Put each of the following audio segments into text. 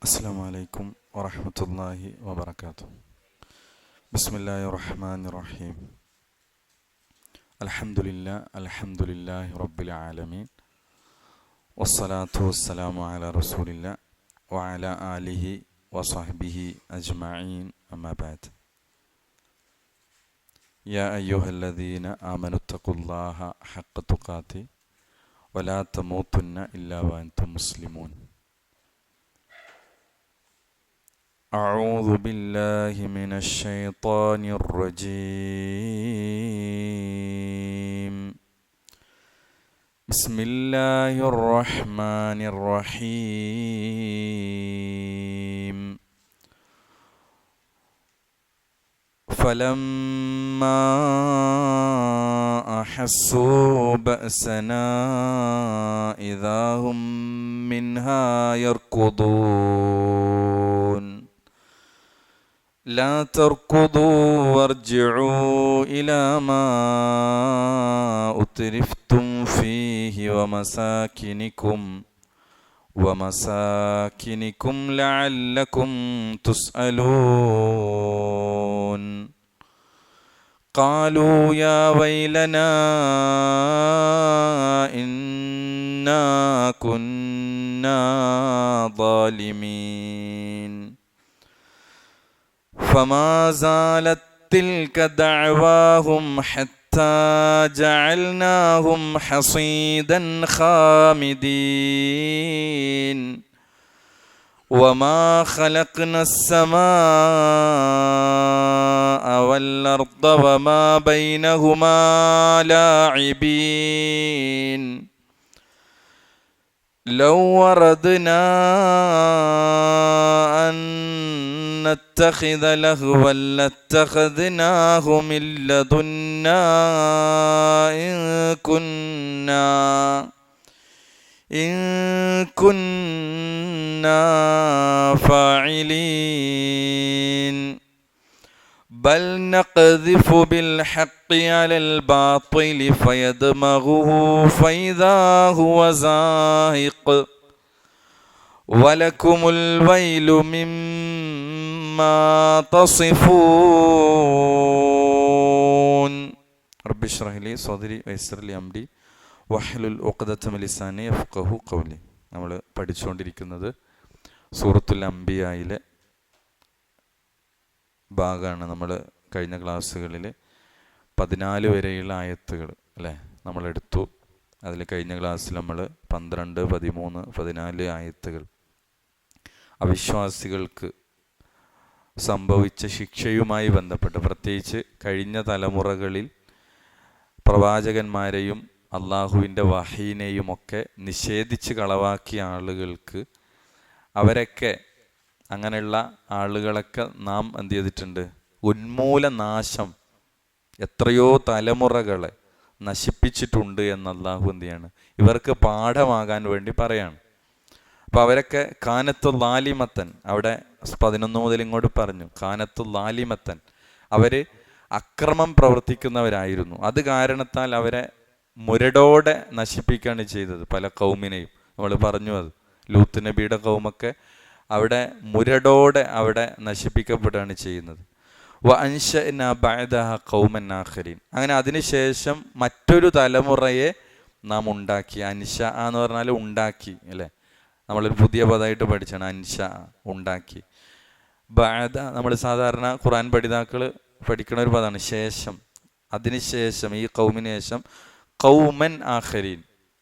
അസ്സലാമു അലൈക്കും വറഹ്മത്തുള്ളാഹി വബറകാതുഹു. ബിസ്മില്ലാഹിർ റഹ്മാനിർ റഹീം. അൽഹംദുലില്ലാഹി റബ്ബിൽ ആലമീൻ. വസ്സലാത്തു വസ്സലാമു അലാ റസൂലില്ലാ വഅലാ ആലിഹി വസഹ്ബിഹി അജ്മഈൻ. അമ്മാ ബഅദ്. യാ അയ്യുഹല്ലദീന ആമനുത്തഖുല്ലാഹ ഹഖ്ക തുഖാതി വലാ തമൂതുന്ന ഇല്ലാ വഅൻതും മുസ്ലിമൂൻ. أعوذ بالله من الشيطان الرجيم. بسم الله الرحمن الرحيم. فلما أحسوا بأسنا إذا هم منها يركضون. لا تركضوا وارجعوا إلى ما أترفتم فيه ومساكنكم لعلكم تسألون. قالوا يا ويلنا إنا كنا ظالمين. فما زالت تلك دعواهم حتى جعلناهم حصيدا خامدين. وما خلقنا السماء والأرض وما بينهما لاعبين. لو وردنا أن نتخذ لهوا لاتخذناه من لدنا إن كنا فاعلين. بل نقذف بالحق على الباطل فيدمغه فإذا هو زاهق. ولكم الويل مما تصفون. رب اشرح لي صدري ويسر لي أمري വഹ്ലുൽ ഉഖ്ദത മിൻ ലിസാനി യഫ്ഖഹു ഖൗലി. നമ്മൾ പഠിച്ചുകൊണ്ടിരിക്കുന്നത് സൂറത്തുൽ അംബിയായിലെ ഭാഗമാണ്. നമ്മൾ കഴിഞ്ഞ ക്ലാസ്സുകളിൽ 14 വരെയുള്ള ആയത്തുകൾ അല്ലേ നമ്മളെടുത്തു. അതിൽ കഴിഞ്ഞ ക്ലാസ്സിൽ നമ്മൾ 12, 13, 14 ആയത്തുകൾ അവിശ്വാസികൾക്ക് സംഭവിച്ച ശിക്ഷയുമായി ബന്ധപ്പെട്ട്, പ്രത്യേകിച്ച് കഴിഞ്ഞ തലമുറകളിൽ പ്രവാചകന്മാരെയും അള്ളാഹുവിൻ്റെ വഹീനെയുമൊക്കെ നിഷേധിച്ച് കളവാക്കിയ ആളുകൾക്ക്, അവരൊക്കെ അങ്ങനെയുള്ള ആളുകളൊക്കെ നാം എന്ത് ചെയ്തിട്ടുണ്ട്? ഉന്മൂലനാശം എത്രയോ തലമുറകളെ നശിപ്പിച്ചിട്ടുണ്ട് എന്ന് അള്ളാഹു എന്ത് ചെയ്യാണ്? ഇവർക്ക് പാഠമാകാൻ വേണ്ടി പറയാണ്. അപ്പോൾ അവരൊക്കെ കാനത്തു ലാലിമത്തൻ, അവിടെ 11 മുതൽ ഇങ്ങോട്ട് പറഞ്ഞു, കാനത്തു ലാലിമത്തൻ, അവർ അക്രമം പ്രവർത്തിക്കുന്നവരായിരുന്നു. അത് കാരണത്താൽ അവരെ മുരടോടെ നശിപ്പിക്കുകയാണ് ചെയ്തത്. പല കൗമിനെയും നമ്മൾ പറഞ്ഞു, അത് ലൂത്ത് നബിയുടെ കൗമൊക്കെ അവിടെ മുരടോടെ അവിടെ നശിപ്പിക്കപ്പെടുകയാണ് ചെയ്യുന്നത്. വഅൻശഅനാ ബഅദഹ ഖൗമൻ ആഖരീൻ. അങ്ങനെ അതിനുശേഷം മറ്റൊരു തലമുറയെ നാം ഉണ്ടാക്കി. അൻഷ എന്ന് പറഞ്ഞാൽ ഉണ്ടാക്കി അല്ലേ, നമ്മളൊരു പുതിയ പദമായിട്ട് പഠിച്ചാണ് അൻഷ, ഉണ്ടാക്കി. ബഅദ നമ്മൾ സാധാരണ ഖുർആൻ പഠിതാക്കൾ പഠിക്കുന്ന ഒരു പദമാണ് ശേഷം. അതിനുശേഷം ഈ ഖൗമിന് ശേഷം ഖൗമൻ ആഖരീൻ,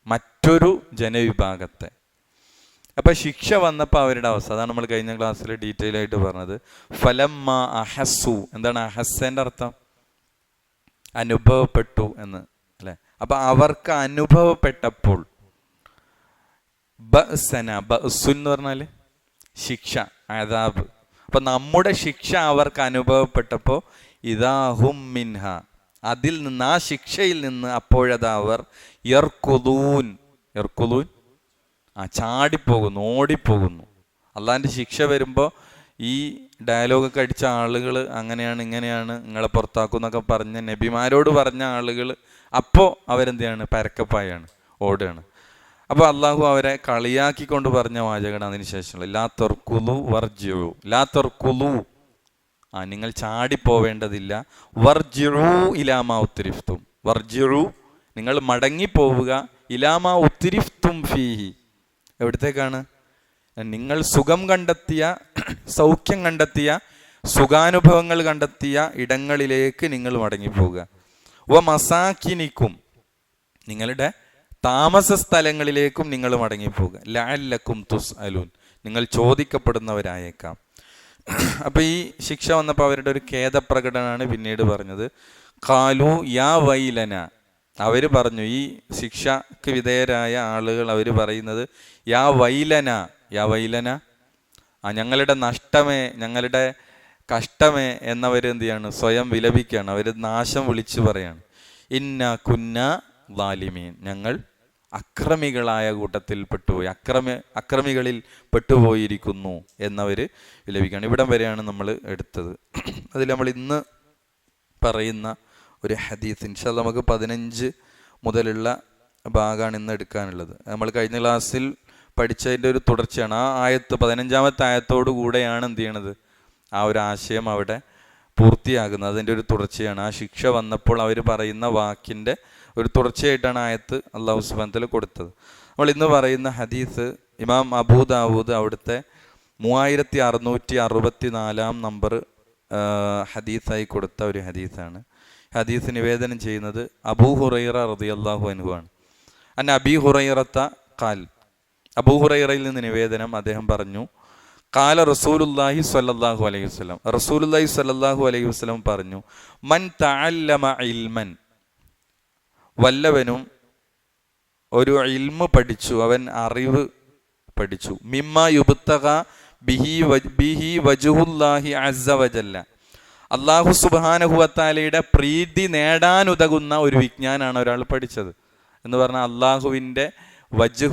മറ്റൊരു ജനവിഭാഗത്തെ. അപ്പം ശിക്ഷ വന്നപ്പോൾ അവരുടെ അവസ്ഥ, അതാണ് നമ്മൾ കഴിഞ്ഞ ക്ലാസ്സിൽ ഡീറ്റെയിൽ ആയിട്ട് പറഞ്ഞത്. ഫലമ്മ അഹസ്സു, എന്താണ് അഹസ്സേൻ്റെ അർത്ഥം? അനുഭവപ്പെട്ടു എന്ന് അല്ലേ. അപ്പം അവർക്ക് അനുഭവപ്പെട്ടപ്പോൾ, ബഅ്സന, ബഅ്സു എന്ന് പറഞ്ഞാൽ ശിക്ഷ, അദാബ്. അപ്പം നമ്മുടെ ശിക്ഷ അവർക്ക് അനുഭവപ്പെട്ടപ്പോൾ ഇദാഹും മിൻഹ, അതിൽ നിന്ന്, ആ ശിക്ഷയിൽ നിന്ന് അപ്പോഴതാ അവർ യർക്കുദൂൻ, ചാടിപ്പോകുന്നു, ഓടിപ്പോകുന്നു. അള്ളാഹിൻ്റെ ശിക്ഷ വരുമ്പോൾ ഈ ഡയലോഗൊക്കെ അടിച്ച ആളുകൾ അങ്ങനെയാണ് ഇങ്ങനെയാണ് നിങ്ങളെ പുറത്താക്കും എന്നൊക്കെ പറഞ്ഞ നബിമാരോട് പറഞ്ഞ ആളുകൾ അപ്പോൾ അവരെന്ത് ചെയ്യാണ്? പരക്കപ്പായാണ്, ഓടുകയാണ്. അപ്പോൾ അള്ളാഹു അവരെ കളിയാക്കിക്കൊണ്ട് പറഞ്ഞ വാചകമാണ് അതിന് ശേഷമുള്ള ലാ തർക്കുലു വർജിഉ. ലാ തർക്കുലു, നിങ്ങൾ ചാടിപ്പോവേണ്ടതില്ല. വർജിഉ ഇലാമാ ഉത്രിഫ്തും. വർജിഉ, നിങ്ങൾ മടങ്ങിപ്പോവുക. ഇലാമാ ഉത്രിഫ്തും ഫീഹി, എവിടത്തേക്കാണ്? നിങ്ങൾ സുഖം കണ്ടെത്തിയ, സൗഖ്യം കണ്ടെത്തിയ, സുഖാനുഭവങ്ങൾ കണ്ടെത്തിയ ഇടങ്ങളിലേക്ക് നിങ്ങൾ മടങ്ങിപ്പോവുക. വ മസാക്കിനിക്കും, നിങ്ങളുടെ താമസ സ്ഥലങ്ങളിലേക്കും നിങ്ങൾ മടങ്ങിപ്പോവുക. ലഅല്ലക്കും തുസ്അലൂൻ, നിങ്ങൾ ചോദിക്കപ്പെടുന്നവരായേക്കാം. അപ്പോൾ ഈ ശിക്ഷ വന്നപ്പോൾ അവരുടെ ഒരു ഖേദപ്രകടനമാണ് പിന്നീട് പറഞ്ഞത്. ഖാലു യാ വൈലന, അവർ പറഞ്ഞു, ഈ ശിക്ഷക്ക് വിധേയരായ ആളുകൾ അവർ പറയുന്നത് യാ വൈലന, യാ വൈലന, ഞങ്ങളുടെ നഷ്ടമേ, ഞങ്ങളുടെ കഷ്ടമേ എന്നവർ എന്ത് ചെയ്യാണ്? സ്വയം വിലപിക്കുകയാണ്. അവർ നാശം വിളിച്ചു പറയാണ്. ഇന്ന കുന്ന ളാലിമീൻ, ഞങ്ങൾ അക്രമികളായ കൂട്ടത്തിൽ പെട്ടുപോയി, അക്രമികളിൽ പെട്ടുപോയിരിക്കുന്നു എന്നവർ വിലപിക്കുകയാണ്. ഇവിടം വരെയാണ് നമ്മൾ എടുത്തത്. അതിൽ നമ്മൾ ഇന്ന് പറയുന്ന ഒരു ഹദീസ്, ഇൻഷാ അല്ലാഹ് നമുക്ക് 15 മുതലുള്ള ഭാഗമാണ് ഇന്ന് എടുക്കാനുള്ളത്. നമ്മൾ കഴിഞ്ഞ ക്ലാസ്സിൽ പഠിച്ചതിൻ്റെ ഒരു തുടർച്ചയാണ്. ആ ആയത്ത് 15-ാമത്തെ ആയത്തോടു കൂടെയാണ് എന്ത് ചെയ്യണത്? ആ ഒരു ആശയം അവിടെ പൂർത്തിയാകുന്നത്. അതിൻ്റെ ഒരു തുടർച്ചയാണ്. ആ ശിക്ഷ വന്നപ്പോൾ അവർ പറയുന്ന വാക്കിൻ്റെ ഒരു തുടർച്ചയായിട്ടാണ് ആയത്ത് അല്ലാഹു സുബ്ഹാനഹു വ തആല കൊടുത്തത്. നമ്മൾ ഇന്ന് പറയുന്ന ഹദീസ് ഇമാം അബൂ ദാവൂദ് അവിടുത്തെ 3664 നമ്പർ ഹദീസായി കൊടുത്ത ഒരു ഹദീസാണ്. ഹദീസ് നിവേദനം ചെയ്യുന്നത് അബൂ ഹുറൈറ റളിയല്ലാഹു അൻഹു ആണ്. അൻ അബീ ഹുറൈറത്ത ഖാൽ, അബൂ ഹുറൈറയിൽ നിന്ന് നിവേദനം, അദ്ദേഹം പറഞ്ഞു, ഖാല റസൂലുള്ളാഹി സ്വല്ലല്ലാഹു അലൈഹി വസല്ലം, റസൂലുള്ളാഹി സ്വല്ലല്ലാഹു അലൈഹി വസല്ലം പറഞ്ഞു, മൻ തഅല്ലമ ഇൽമൻ, വല്ലവനും ഒരു ഇൽമു പഠിച്ചു, അവൻ അറിവ് പഠിച്ചു, മിമ്മാ യുബ്തഗ ബിഹി വജ്ഹുല്ലാഹി അസ്സ വജല്ല, അല്ലാഹു സുബ്ഹാനഹു വ തആലയുടെ പ്രീതി നേടാനുതകുന്ന ഒരു വിജ്ഞാനാണ് ഒരാൾ പഠിച്ചത് എന്ന് പറഞ്ഞാൽ അള്ളാഹുവിൻ്റെ വജ്ഹ്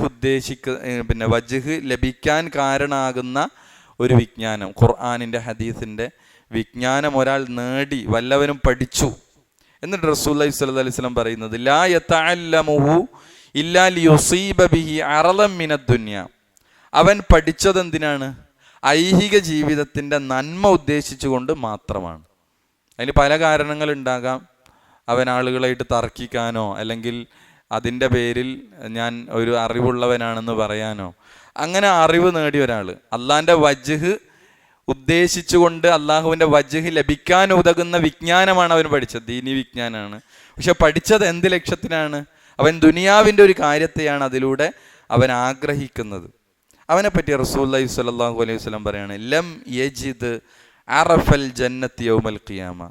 വജ്ഹ് ലഭിക്കാൻ കാരണമാകുന്ന ഒരു വിജ്ഞാനം, ഖുർആനിൻ്റെ ഹദീസിൻ്റെ വിജ്ഞാനം ഒരാൾ നേടി, വല്ലവനും പഠിച്ചു. എന്നിട്ട് റസൂലുള്ളാഹി സ്വല്ലല്ലാഹു അലൈഹി വസല്ലം പറയുന്നത്, ലാ യതഅല്ലമുഹു ഇല്ലാ ലിയുസീബ ബിഹി അറളൻ മിനദ് ദുനിയ, അവൻ പഠിച്ചതെന്തിനാണ്? ഐഹിക ജീവിതത്തിൻ്റെ നന്മ ഉദ്ദേശിച്ചുകൊണ്ട് മാത്രമാണ്. അതിന് പല കാരണങ്ങളുണ്ടാകാം. അവൻ ആളുകളായിട്ട് തർക്കിക്കാനോ, അല്ലെങ്കിൽ അതിൻ്റെ പേരിൽ ഞാൻ ഒരു അറിവുള്ളവനാണെന്ന് പറയാനോ, അങ്ങനെ അറിവ് നേടിയ ഒരാൾ അള്ളാഹിൻ്റെ വജ്ഹ് ഉദ്ദേശിച്ചുകൊണ്ട് അള്ളാഹുവിൻ്റെ വജ്ഹ് ലഭിക്കാൻ ഉതകുന്ന വിജ്ഞാനമാണ് അവൻ പഠിച്ചത്, ദീനി വിജ്ഞാനമാണ്. പക്ഷെ പഠിച്ചത് എന്ത് ലക്ഷ്യത്തിനാണ്? അവൻ ദുനിയാവിൻ്റെ ഒരു കാര്യത്തെയാണ് അതിലൂടെ അവൻ ആഗ്രഹിക്കുന്നത്. അവനെപ്പറ്റി റസൂലുള്ളാഹി സ്വല്ലല്ലാഹു അലൈഹി വസല്ലം പറയാണ്, ലം യജിദ് അറഫൽ ജന്നത്തി യൗമൽ ഖിയാമ,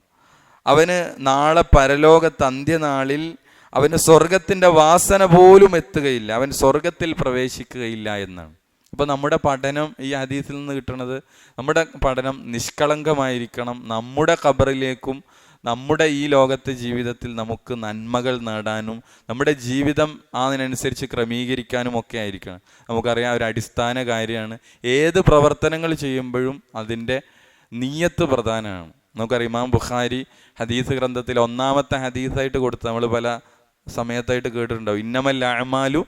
അവന് നാളെ പരലോകത്ത് അന്ത്യനാളിൽ അവന് സ്വർഗത്തിൻ്റെ വാസന പോലും എത്തുകയില്ല, അവൻ സ്വർഗത്തിൽ പ്രവേശിക്കുകയില്ല എന്നാണ്. അപ്പോൾ നമ്മുടെ പഠനം ഈ ഹദീസിൽ നിന്ന് കിട്ടുന്നത്, നമ്മുടെ പഠനം നിഷ്കളങ്കമായിരിക്കണം. നമ്മുടെ ഖബറിലേക്കും നമ്മുടെ ഈ ലോകത്തെ ജീവിതത്തിൽ നമുക്ക് നന്മകൾ നേടാനും നമ്മുടെ ജീവിതം അതിനനുസരിച്ച് ക്രമീകരിക്കാനും ഒക്കെ ആയിരിക്കണം. നമുക്കറിയാം, ഒരു അടിസ്ഥാന കാര്യമാണ് ഏത് പ്രവർത്തനങ്ങൾ ചെയ്യുമ്പോഴും അതിൻ്റെ നിയ്യത്ത് പ്രധാനമാണ്. നമുക്കറിയാം, ഇമാം ബുഖാരി ഹദീസ് ഗ്രന്ഥത്തിൽ 1-ാമത്തെ ഹദീസായിട്ട് കൊടുത്ത് നമ്മൾ പല സമയത്തായിട്ട് കേട്ടിട്ടുണ്ടാവും, ഇന്നമൽ അഅ്മാലു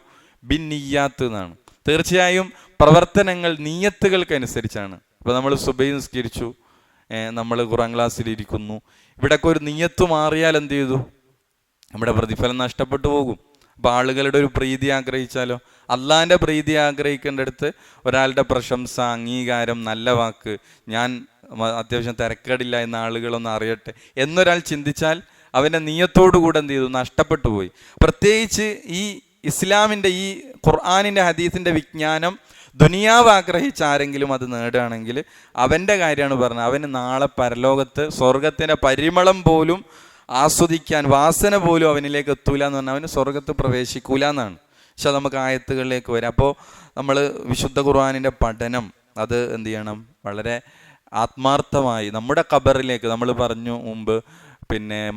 ബിന്നിയ്യാത്ത് എന്നാണ്. തീർച്ചയായും പ്രവർത്തനങ്ങൾ നിയ്യത്തുകൾക്കനുസരിച്ചാണ്. ഇപ്പോൾ നമ്മൾ സുബഹി നിസ്കരിച്ചു, നമ്മൾ ഖുർആൻ ക്ലാസ്സിലിരിക്കുന്നു, ഇവിടെയൊക്കെ ഒരു നിയ്യത്ത് മാറിയാൽ എന്ത് ചെയ്തു? നമ്മുടെ പ്രതിഫലം നഷ്ടപ്പെട്ടു പോകും. അപ്പോൾ ആളുകളുടെ ഒരു പ്രീതി ആഗ്രഹിച്ചാലോ? അള്ളാഹിൻ്റെ പ്രീതി ആഗ്രഹിക്കേണ്ടടുത്ത് ഒരാളുടെ പ്രശംസ, അംഗീകാരം, നല്ല വാക്ക്, ഞാൻ അത്യാവശ്യം തിരക്കേടില്ല എന്ന ആളുകളൊന്ന് അറിയട്ടെ എന്നൊരാൾ ചിന്തിച്ചാൽ അവൻ്റെ നിയ്യത്തോടുകൂടെ എന്ത് ചെയ്തു? നഷ്ടപ്പെട്ടു പോയി. പ്രത്യേകിച്ച് ഈ ഇസ്ലാമിൻ്റെ ഈ ഖുർആനിൻ്റെ ഹദീസിൻ്റെ വിജ്ഞാനം ദുനിയാവ് ആഗ്രഹിച്ച ആരെങ്കിലും അത് നേടുകയാണെങ്കിൽ അവൻ്റെ കാര്യമാണ് പറഞ്ഞത്, അവന് നാളെ പരലോകത്ത് സ്വർഗത്തിൻ്റെ പരിമളം പോലും ആസ്വദിക്കാൻ, വാസന പോലും അവനിലേക്ക് എത്തൂല എന്ന് പറഞ്ഞാൽ അവന് സ്വർഗത്ത് പ്രവേശിക്കൂല എന്നാണ്. പക്ഷെ നമുക്ക് ആയത്തുകളിലേക്ക് വരാം. അപ്പോൾ നമ്മൾ വിശുദ്ധ ഖുർആനിൻ്റെ പഠനം അത് എന്ത് ചെയ്യണം? വളരെ ആത്മാർത്ഥമായി നമ്മുടെ ഖബറിലേക്ക്. നമ്മൾ പറഞ്ഞു മുമ്പ്,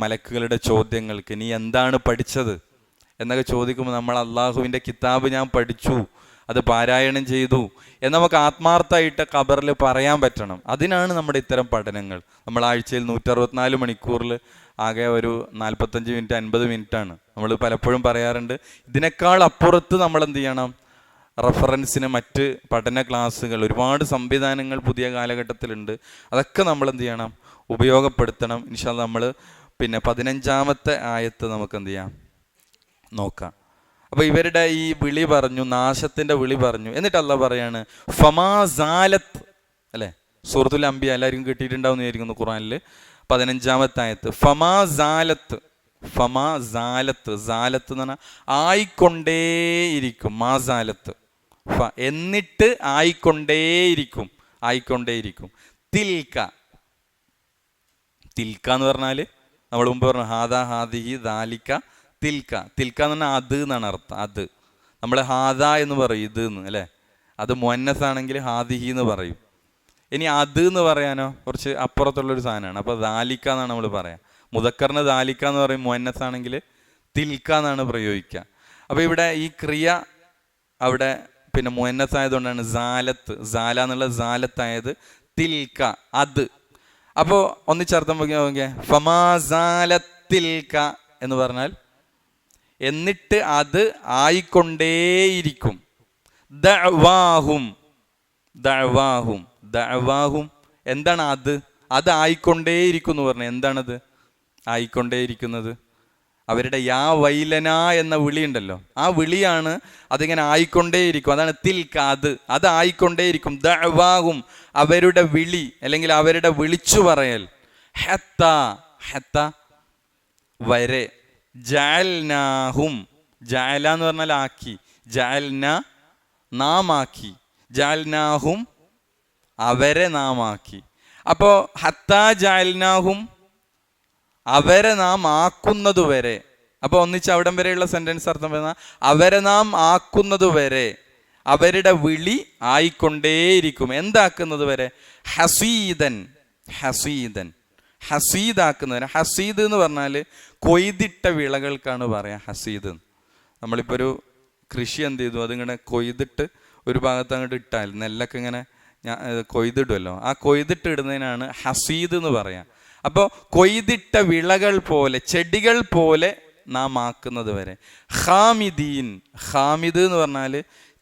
മലക്കുകളുടെ ചോദ്യങ്ങൾക്ക് നീ എന്താണ് പഠിച്ചത് എന്നൊക്കെ ചോദിക്കുമ്പോൾ നമ്മൾ അള്ളാഹുവിൻ്റെ കിതാബ് ഞാൻ പഠിച്ചു, അത് പാരായണം ചെയ്തു എന്ന് നമുക്ക് ആത്മാർത്ഥമായിട്ട് ഖബറിൽ പറയാൻ പറ്റണം. അതിനാണ് നമ്മുടെ ഇത്തരം പഠനങ്ങൾ. നമ്മൾ ആഴ്ചയിൽ 164 മണിക്കൂറിൽ ആകെ ഒരു 45 മിനിറ്റ് 50 മിനിറ്റാണ്. നമ്മൾ പലപ്പോഴും പറയാറുണ്ട്, ഇതിനേക്കാൾ അപ്പുറത്ത് നമ്മൾ എന്ത് ചെയ്യണം, റെഫറൻസിന് മറ്റ് പഠന ക്ലാസ്സുകൾ, ഒരുപാട് സംവിധാനങ്ങൾ പുതിയ കാലഘട്ടത്തിലുണ്ട്. അതൊക്കെ നമ്മൾ എന്ത് ചെയ്യണം, ഉപയോഗപ്പെടുത്തണം. ഇൻഷാ അല്ലാഹ് നമ്മൾ പിന്നെ 15-ാമത്തെ ആയത്ത് നമുക്ക് എന്ത് ചെയ്യാം, നോക്കാം. അപ്പോൾ ഇവരുടെ ഈ വിളി പറഞ്ഞു, നാശത്തിൻ്റെ വിളി പറഞ്ഞു. എന്നിട്ട് അല്ലാഹ് പറയാണ് ഫമാ സാലത്ത്, അല്ലേ, സൂറത്തുൽ അംബിയ എല്ലാവരും കിട്ടിയിട്ടുണ്ടാവും എന്ന് വിചാരിക്കുന്നു. ഖുർആനിൽ 15-ാമത്തെ ആയത്ത് ഫമാ സാലത്ത്. ഫമാ സാലത്ത്, സാലത്ത് എന്ന് പറഞ്ഞാൽ ആയിക്കൊണ്ടേയിരിക്കും. മാ സാലത്ത്, എന്നിട്ട് ആയിക്കൊണ്ടേയിരിക്കും, ആയിക്കൊണ്ടേയിരിക്കും. തിൽക്ക, തിൽക്ക എന്ന് പറഞ്ഞാൽ നമ്മൾ മുമ്പ് പറഞ്ഞു ഹാദ ഹാദിഹി ദാലിക്ക തിൽക്ക. തിൽക്ക എന്ന് പറഞ്ഞാൽ അത് എന്നാണ് അർത്ഥം. അത് നമ്മൾ ഹാദ എന്ന് പറയും, ഇത് എന്ന്, അല്ലേ. അത് മുഅന്നസ് ആണെങ്കിൽ ഹാദിഹി എന്ന് പറയും. ഇനി അത് എന്ന് പറയാനോ കുറച്ച് അപ്പുറത്തുള്ളൊരു സാധനമാണ്. അപ്പോൾ ദാലിക്ക എന്നാണ് നമ്മൾ പറയാം. മുദക്കറിന് ദാലിക്ക എന്ന് പറയും, മുഅന്നസ് ആണെങ്കിൽ തിൽക്ക എന്നാണ് പ്രയോഗിക്കുക. അപ്പോൾ ഇവിടെ ഈ ക്രിയ അവിടെ പിന്നെ മുഅന്നസ് ആയതുകൊണ്ടാണ് സാലത്ത്, സാല എന്നുള്ള സാലത്തായത്, തിൽക്ക അത്. അപ്പോൾ ഒന്നിച്ചർത്ഥം നോക്കിയാൽ ഫമാ സാലത്തിൽക്ക എന്ന് പറഞ്ഞാൽ എന്നിട്ട് അത് ആയിക്കൊണ്ടേയിരിക്കും. ദഅവാഹും, ദഅവാഹും, ദഅവാഹും എന്താണ് അത്? അത് ആയിക്കൊണ്ടേയിരിക്കും എന്ന് പറഞ്ഞാൽ എന്താണത് ആയിക്കൊണ്ടേയിരിക്കുന്നത്? അവരുടെ യാ വൈലന എന്ന വിളി ഉണ്ടല്ലോ, ആ വിളിയാണ് അതിങ്ങനെ ആയിക്കൊണ്ടേയിരിക്കും. അതാണ് തിൽക്ക, അത് ആയിക്കൊണ്ടേയിരിക്കും. ദഅവാഹും അവരുടെ വിളി അല്ലെങ്കിൽ അവരുടെ വിളിച്ചു പറയൽ. ഹത്ത, ഹത്ത വരെ. ജഅൽനാഹും, ജഅല എന്ന് പറഞ്ഞാൽ ആക്കി, ജഅൽന നാം ആക്കി, ജഅൽനാഹും അവരെ നാം ആക്കി. അപ്പോൾ ഹത്ത ജഅൽനാഹും അവരെ നാം ആക്കുന്നതുവരെ. അപ്പോൾ ഒന്നിച്ച് അവിടം വരെയുള്ള സെന്റൻസ് അർത്ഥം പറഞ്ഞാൽ അവരെ നാം ആക്കുന്നതുവരെ അവരുടെ വിളി ആയിക്കൊണ്ടേയിരിക്കും. എന്താക്കുന്നത് വരെ? ഹസീദൻ, ഹസീദൻ, ഹസീദാക്കുന്നവരെ. ഹസീദ് എന്ന് പറഞ്ഞാൽ കൊയ്തിട്ട വിളകൾക്കാണ് പറയാം ഹസീദ്. നമ്മളിപ്പോൾ ഒരു കൃഷി എന്ത് ചെയ്തു, അതിങ്ങനെ കൊയ്തിട്ട് ഒരു ഭാഗത്ത് അങ്ങോട്ട് ഇട്ടാൽ നെല്ലൊക്കെ ഇങ്ങനെ കൊയ്തിടുമല്ലോ, ആ കൊയ്തിട്ട് ഇടുന്നതിനാണ് ഹസീദ് എന്ന് പറയാം. അപ്പോൾ കൊയ്തിട്ട വിളകൾ പോലെ, ചെടികൾ പോലെ നാം ആക്കുന്നത് വരെ. ഖാമിദീൻ, ഖാമിദ് എന്ന് പറഞ്ഞാൽ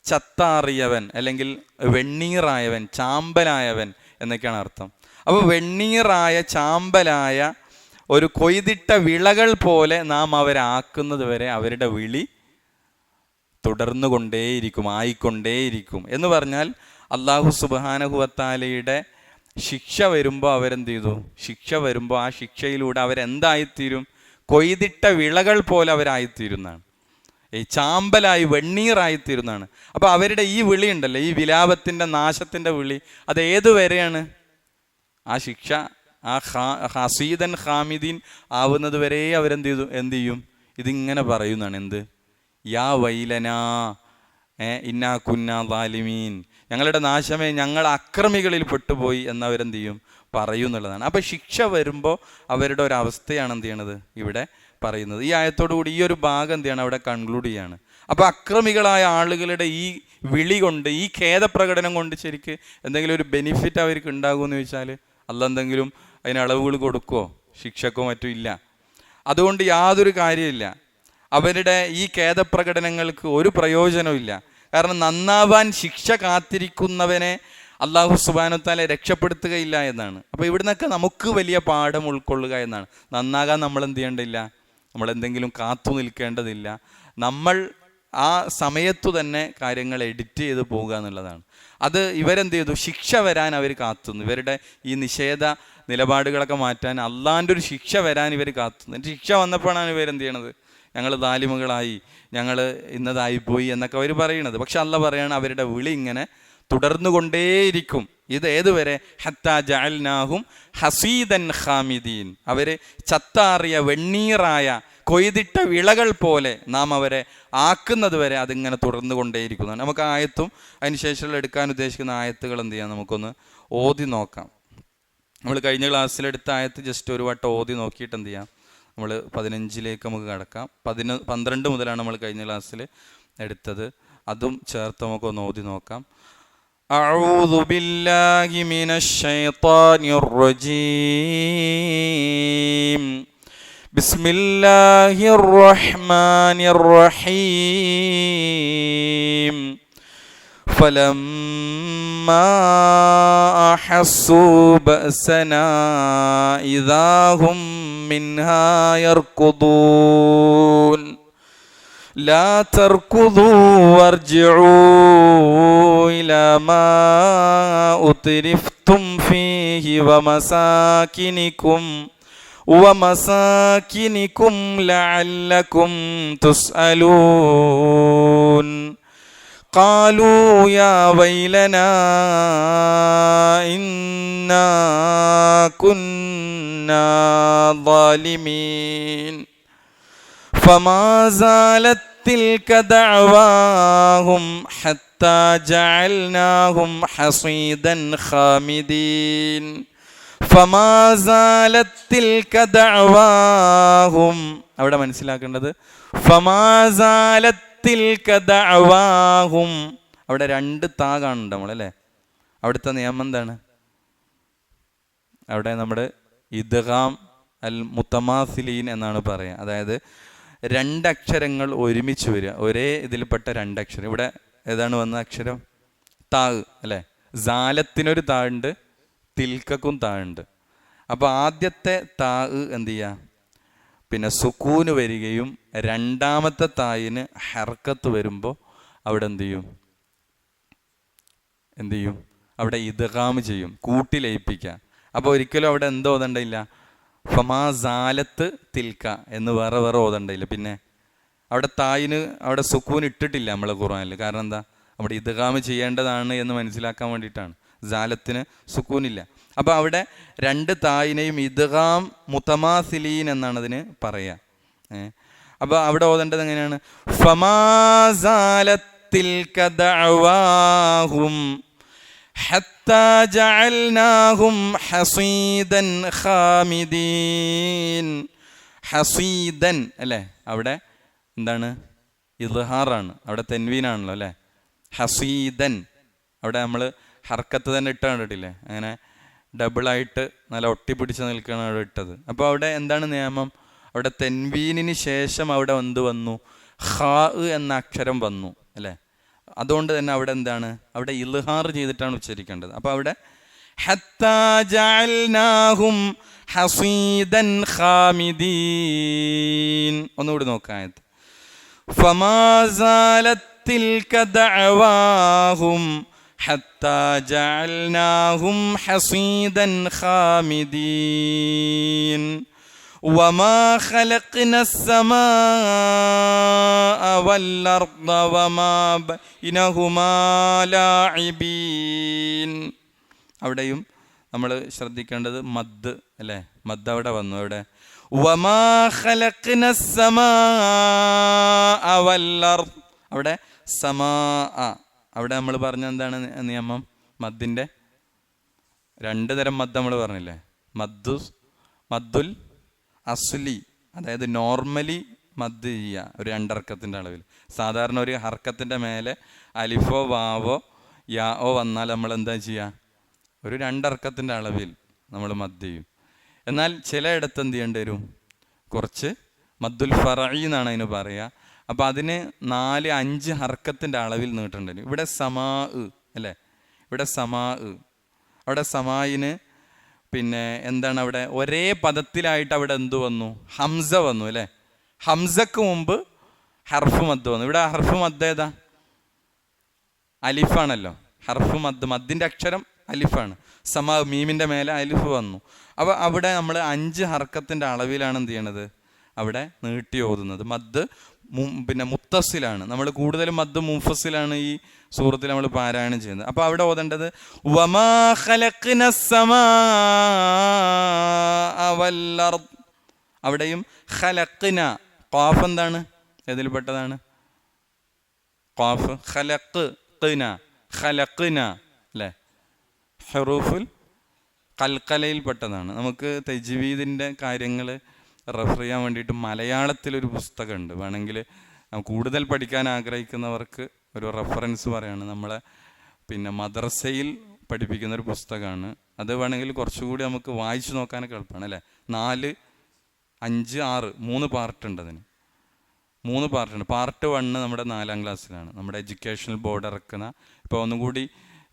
ചത്താറിയവൻ അല്ലെങ്കിൽ വെണ്ണീറായവൻ, ചാമ്പലായവൻ എന്നൊക്കെയാണ് അർത്ഥം. അപ്പോൾ വെണ്ണീറായ ചാമ്പലായ ഒരു കൊയ്തിട്ട വിളകൾ പോലെ നാം അവരെ ആക്കുന്നത് വരെ അവരുടെ വിളി തുടർന്നു കൊണ്ടേയിരിക്കും, ആയിക്കൊണ്ടേയിരിക്കും. എന്ന് പറഞ്ഞാൽ അല്ലാഹു സുബ്ഹാനഹു വ തആലയുടെ ശിക്ഷ വരുമ്പോൾ അവരെന്ത് ചെയ്തു? ശിക്ഷ വരുമ്പോൾ ആ ശിക്ഷയിലൂടെ അവരെന്തായിത്തീരും? കൊയ്തിട്ട വിളകൾ പോലെ അവരായിത്തീരുന്നതാണ്, ഈ ചാമ്പലായി വെണ്ണീറായിത്തീരുന്നതാണ്. അപ്പോൾ അവരുടെ ഈ വിളി ഉണ്ടല്ലോ, ഈ വിലാപത്തിൻ്റെ നാശത്തിൻ്റെ വിളി, അത് ഏതുവരെയാണ്? ആ ശിക്ഷ ആ ഹസീദൻ ഖാമിദീൻ ആവുന്നത് വരെ എന്ത് ചെയ്യും? ഇതിങ്ങനെ പറയുന്നതാണ്. എന്ത്? യാ വൈലനാ ഇന്നാ കുന്നാ ളാലിമീൻ, ഞങ്ങളുടെ നാശമേ, ഞങ്ങൾ അക്രമികളിൽ പെട്ടുപോയി എന്നവരെന്ത് ചെയ്യും? പറയും എന്നുള്ളതാണ്. അപ്പോൾ ശിക്ഷ വരുമ്പോൾ അവരുടെ ഒരു അവസ്ഥയാണ് എന്ത് ചെയ്യണത് ഇവിടെ പറയുന്നത്. ഈ ആയത്തോടു കൂടി ഈ ഒരു ഭാഗം എന്ത് ചെയ്യണം? അവിടെ കൺക്ലൂഡ് ചെയ്യാണ്. അപ്പോൾ അക്രമികളായ ആളുകളുടെ ഈ വിളി കൊണ്ട്, ഈ ഖേദപ്രകടനം കൊണ്ട് ശരിക്ക് എന്തെങ്കിലും ഒരു ബെനിഫിറ്റ് അവർക്ക് ഉണ്ടാകുമെന്ന് ചോദിച്ചാൽ അല്ല എന്തെങ്കിലും അതിന് അളവുകൾ കൊടുക്കുമോ? ശിക്ഷക്കോ മറ്റും ഇല്ല. അതുകൊണ്ട് യാതൊരു കാര്യമില്ല. അവരുടെ ഈ ഖേദപ്രകടനങ്ങൾക്ക് ഒരു പ്രയോജനവും ഇല്ല. കാരണം നന്നാവാൻ ശിക്ഷ കാത്തിരിക്കുന്നവനെ അല്ലാഹു സുബ്ഹാനഹു വ തആല രക്ഷപ്പെടുത്തുകയില്ല എന്നാണ്. അപ്പോൾ ഇവിടുന്നൊക്കെ നമുക്ക് വലിയ പാഠം ഉൾക്കൊള്ളുക എന്നാണ്. നന്നാകാൻ നമ്മൾ എന്ത് ചെയ്യേണ്ടില്ല, നമ്മളെന്തെങ്കിലും കാത്തു നിൽക്കേണ്ടതില്ല. നമ്മൾ ആ സമയത്തു തന്നെ കാര്യങ്ങൾ എഡിറ്റ് ചെയ്ത് പോകുക എന്നുള്ളതാണ്. അത് ഇവരെന്ത് ചെയ്തു? ശിക്ഷ വരാൻ അവർ കാത്തുന്നു. ഇവരുടെ ഈ നിഷേധ നിലപാടുകളൊക്കെ മാറ്റാൻ അള്ളാൻ്റെ ഒരു ശിക്ഷ വരാൻ ഇവർ കാത്തുന്നു. ശിക്ഷ വന്നപ്പോഴാണ് ഇവരെന്ത് ചെയ്യണത്? ഞങ്ങൾ ദാലിമുകളായി, ഞങ്ങൾ ഇന്നതായിപ്പോയി എന്നൊക്കെ അവർ പറയണത്. പക്ഷെ അള്ളാഹ് പറയാണ് അവരുടെ വിളി ഇങ്ങനെ തുടർന്നു കൊണ്ടേയിരിക്കും. ഇത് ഏതുവരെ? ഹത്താ ജഅൽനാഹും ഹസീദൻ ഖാമിദീൻ, അവർ ചത്താറിയ വെണ്ണീറായ കൊയ്തിട്ട വിളകൾ പോലെ നാം അവരെ ആക്കുന്നത് വരെ അതിങ്ങനെ തുടർന്നു കൊണ്ടേയിരിക്കുന്നതാണ്. നമുക്ക് ആയത്തും അതിനുശേഷം എടുക്കാൻ ഉദ്ദേശിക്കുന്ന ആയത്തുകൾ എന്ത് ചെയ്യാം, നമുക്കൊന്ന് ഓതി നോക്കാം. നമ്മൾ കഴിഞ്ഞ ക്ലാസ്സിലെടുത്ത ആയത്ത് ജസ്റ്റ് ഒരു വട്ടം ഓതി നോക്കിയിട്ട് എന്ത് ചെയ്യാം, നമ്മൾ 15ലേക്ക് നമുക്ക് കടക്കാം. 12 മുതലാണ് നമ്മൾ കഴിഞ്ഞ ക്ലാസ്സിൽ എടുത്തത്. അതും ചേർത്ത് നമുക്കൊന്ന് ഓതി നോക്കാം. അഊദു ബില്ലാഹി മിനശ് ശൈത്വാനിർ റജീം. ബിസ്മില്ലാഹിർ റഹ്മാനിർ റഹീം. ഫലമ്മാ അഹസ്സൂ ബഅസനാ ഇദാ ഹും മിൻഹാ യർകുദൂൻ. ലാ തർകുദൂ വർജിഊ ഇലാ മാ ഉത്രിഫ്തും ഫീഹി വമസാകിനികും ലഅല്ലകും തുസ്അലൂൻ. ഖാലൂ യാ വൈലനാ ഇന്നാ കുന്നാ ളാലിമീൻ. ഫമാ സാലത് തിൽക ദഅവാഹും ഹത്താ ജഅൽനാഹും ഹസീദൻ ഖാമിദീൻ. ഫമാ സാലത് തിൽക ദഅവാഹും. അവിടെ മനസ്സിലാക്കേണ്ടത് ഫമാ സാലത് തിൽക ദഅവാഹും. അവിടെ രണ്ട് താ കാണുന്നുണ്ട് നമ്മളല്ലേ. അവിടുത്തെ നിയമം എന്താണ്? അവിടെ നമ്മുടെ ഇദ്ഗാം അൽ മുത്തമാസിലീൻ എന്നാണ് പറയുക. അതായത് രണ്ടക്ഷരങ്ങൾ ഒരുമിച്ച് വരിക, ഒരേ ഇതിൽപ്പെട്ട രണ്ടക്ഷരം. ഇവിടെ ഏതാണ് വന്ന അക്ഷരം? താ അല്ലേ. സാലത്തിനൊരു താഴുണ്ട്, തിൽക്കും താഴുണ്ട്. അപ്പോൾ ആദ്യത്തെ താ എന്ത് ചെയ്യുക? പിന്നെ സുക്കൂന് വരികയും രണ്ടാമത്തെ തായിന് ഹർക്കത്ത് വരുമ്പോൾ അവിടെ എന്ത് ചെയ്യും? അവിടെ ഇദ്ഗാം ചെയ്യും, കൂട്ടി ലയിപ്പിക്കുക. അപ്പോൾ ഒരിക്കലും അവിടെ എന്തോ ഓതണ്ടയില്ല, ഫമാ സാലത്ത് തിൽക്ക എന്ന് വേറെ ഓതണ്ടയില്ല. പിന്നെ അവിടെ തായിന് അവിടെ സുക്കൂൻ ഇട്ടിട്ടില്ല നമ്മളെ ഖുർആനിൽ. കാരണം എന്താ? അവിടെ ഇദ്ഗാം ചെയ്യേണ്ടതാണ് എന്ന് മനസ്സിലാക്കാൻ വേണ്ടിയിട്ടാണ്. സാലത്തിന് സുക്കൂനില്ല. അപ്പോൾ അവിടെ രണ്ട് തായിനെയും ഇദ്ഗാം മുതമാസിലീൻ എന്നാണ് അതിന് പറയുക. അപ്പോൾ അവിടെ ഓതേണ്ടത് എങ്ങനെയാണ്? ഫമാ സാലത്ത് തിൽക ദഅവാഹും ഹത്താ ജഅൽനാഹും ഹസീദൻ ഖാമിദീൻ. ഹസീദൻ അല്ലേ. അവിടെ എന്താണ്? ഇദ്ഹാറാണ്, അവിടെ തെൻവീനാണല്ലോ അല്ലേ. ഹസീദൻ അവിടെ നമ്മൾ ഹർക്കത്ത് തന്നെ ഇട്ട് കണ്ടിട്ടില്ലേ? അങ്ങനെ ഡബിളായിട്ട് നല്ല ഒട്ടിപ്പിടിച്ച് നിൽക്കുകയാണ് അവിടെ ഇട്ടത്. അപ്പോൾ അവിടെ എന്താണ് നിയമം? അവിടെ തെൻവീനിന് ശേഷം അവിടെ എന്ത് വന്നു? ഖാ എന്ന അക്ഷരം വന്നു അല്ലേ. അതുകൊണ്ട് തന്നെ അവിടെ എന്താണ്? അവിടെ ഇൽഹാർ ചെയ്തിട്ടാണ് ഉച്ചരിക്കേണ്ടത്. അപ്പോൾ അവിടെ ഹത്താ ജഅൽനാഹും ഹസീദൻ ഖാമിദീൻ. ഒന്നുകൂടി നോക്കാം. ഫമാ സാലത് തിൽക ദഅവാഹും ഹത്താ ജഅൽനാഹും ഹസീദൻ ഖാമിദീൻ. വമാ ഖലഖ്നസ് സമാഅ വൽ അർദ വമാ ബൈനഹുമാ ലാഇബീൻ. അവിടെയും നമ്മൾ ശ്രദ്ധിക്കേണ്ടത് മദ് അല്ലേ. മദ് അവിടെ വന്നു. അവിടെ വമാ ഖലഖ്നസ് സമാഅ വൽ അർദ്. അവിടെ സമാഅ. അവിടെ നമ്മൾ പറഞ്ഞ എന്താണ് നിയമം? മദ്ദിൻ്റെ രണ്ട് തരം മദ് നമ്മൾ പറഞ്ഞില്ലേ. മദ്ദുൽ അസ്ലി, അതായത് നോർമലി മദ് ചെയ്യുക ഒരു രണ്ടർക്കത്തിൻ്റെ അളവിൽ. സാധാരണ ഒരു ഹർക്കത്തിൻ്റെ മേലെ അലിഫോ വാവോ യാഓ വന്നാൽ നമ്മൾ എന്താ ചെയ്യുക? ഒരു രണ്ടർക്കത്തിൻ്റെ അളവിൽ നമ്മൾ മദ് ചെയ്യും. എന്നാൽ ചിലയിടത്ത് എന്ത് ചെയ്യേണ്ടി വരും? കുറച്ച് മദ്ദുൽ ഫറഈ എന്നാണ് അതിന് പറയുക. അപ്പോൾ അതിന് 4-5 ഹർക്കത്തിൻ്റെ അളവിൽ നീട്ടേണ്ടി വരും. ഇവിടെ സമാ അല്ലേ. ഇവിടെ സമാ. അവിടെ സമായിന് പിന്നെ എന്താണ്? അവിടെ ഒരേ പദത്തിലായിട്ട് അവിടെ എന്തു വന്നു? ഹംസ വന്നു അല്ലേ. ഹംസക്ക് മുമ്പ് ഹർഫ് മദ് വന്നു. ഇവിടെ ഹർഫ് മദ് ഏതാ? അലിഫാണല്ലോ. ഹർഫ് മദ്, മദ്ദിൻ്റെ അക്ഷരം അലിഫാണ്. സമാ മീമിൻ്റെ മേലെ അലിഫ് വന്നു. അപ്പോൾ അവിടെ നമ്മൾ 5 ഹർക്കത്തിൻ്റെ അളവിലാണ് എന്ത് ചെയ്യണത്? അവിടെ നീട്ടി ഓതുന്നത്. മദ് പിന്നെ മുത്തസിലാണ്. നമ്മൾ കൂടുതലും മദ് മുഫസിലാണ് ഈ സൂറത്തിൽ നമ്മൾ പാരായണം ചെയ്യുന്നത്. അപ്പോൾ അവിടെ ഓതേണ്ടത് വമാ ഖലഖ്നസ് സമാഅ വൽ അർദ്. അവിടെയും ഖലഖ്ന. ഖാഫ് എന്താണ്? ഏതിൽപ്പെട്ടതാണ്? ഖാഫ്. ഖലഖ്ന അല്ലേ. ഹുറൂഫുൽ ഖൽഖലയിൽപ്പെട്ടതാണ്. നമുക്ക് തജ്വീദിൻ്റെ കാര്യങ്ങൾ റെഫർ ചെയ്യാൻ വേണ്ടിയിട്ട് മലയാളത്തിലൊരു പുസ്തകമുണ്ട്. വേണമെങ്കിൽ കൂടുതൽ പഠിക്കാൻ ആഗ്രഹിക്കുന്നവർക്ക് ഒരു റെഫറൻസ് പറയാണ്. നമ്മളെ പിന്നെ മദ്രസയിൽ പഠിപ്പിക്കുന്ന ഒരു പുസ്തകമാണ്. അത് വേണമെങ്കിൽ കുറച്ചുകൂടി നമുക്ക് വായിച്ചു നോക്കാനൊക്കെ എളുപ്പമാണ് അല്ലേ. 4 5, 6 3 പാർട്ടുണ്ട് അതിന്. 3 പാർട്ടുണ്ട്. പാർട്ട് 1 നമ്മുടെ 4ാം ക്ലാസ്സിലാണ്. നമ്മുടെ എഡ്യൂക്കേഷണൽ ബോർഡ് ഇറക്കുന്ന ഇപ്പോൾ ഒന്നും കൂടി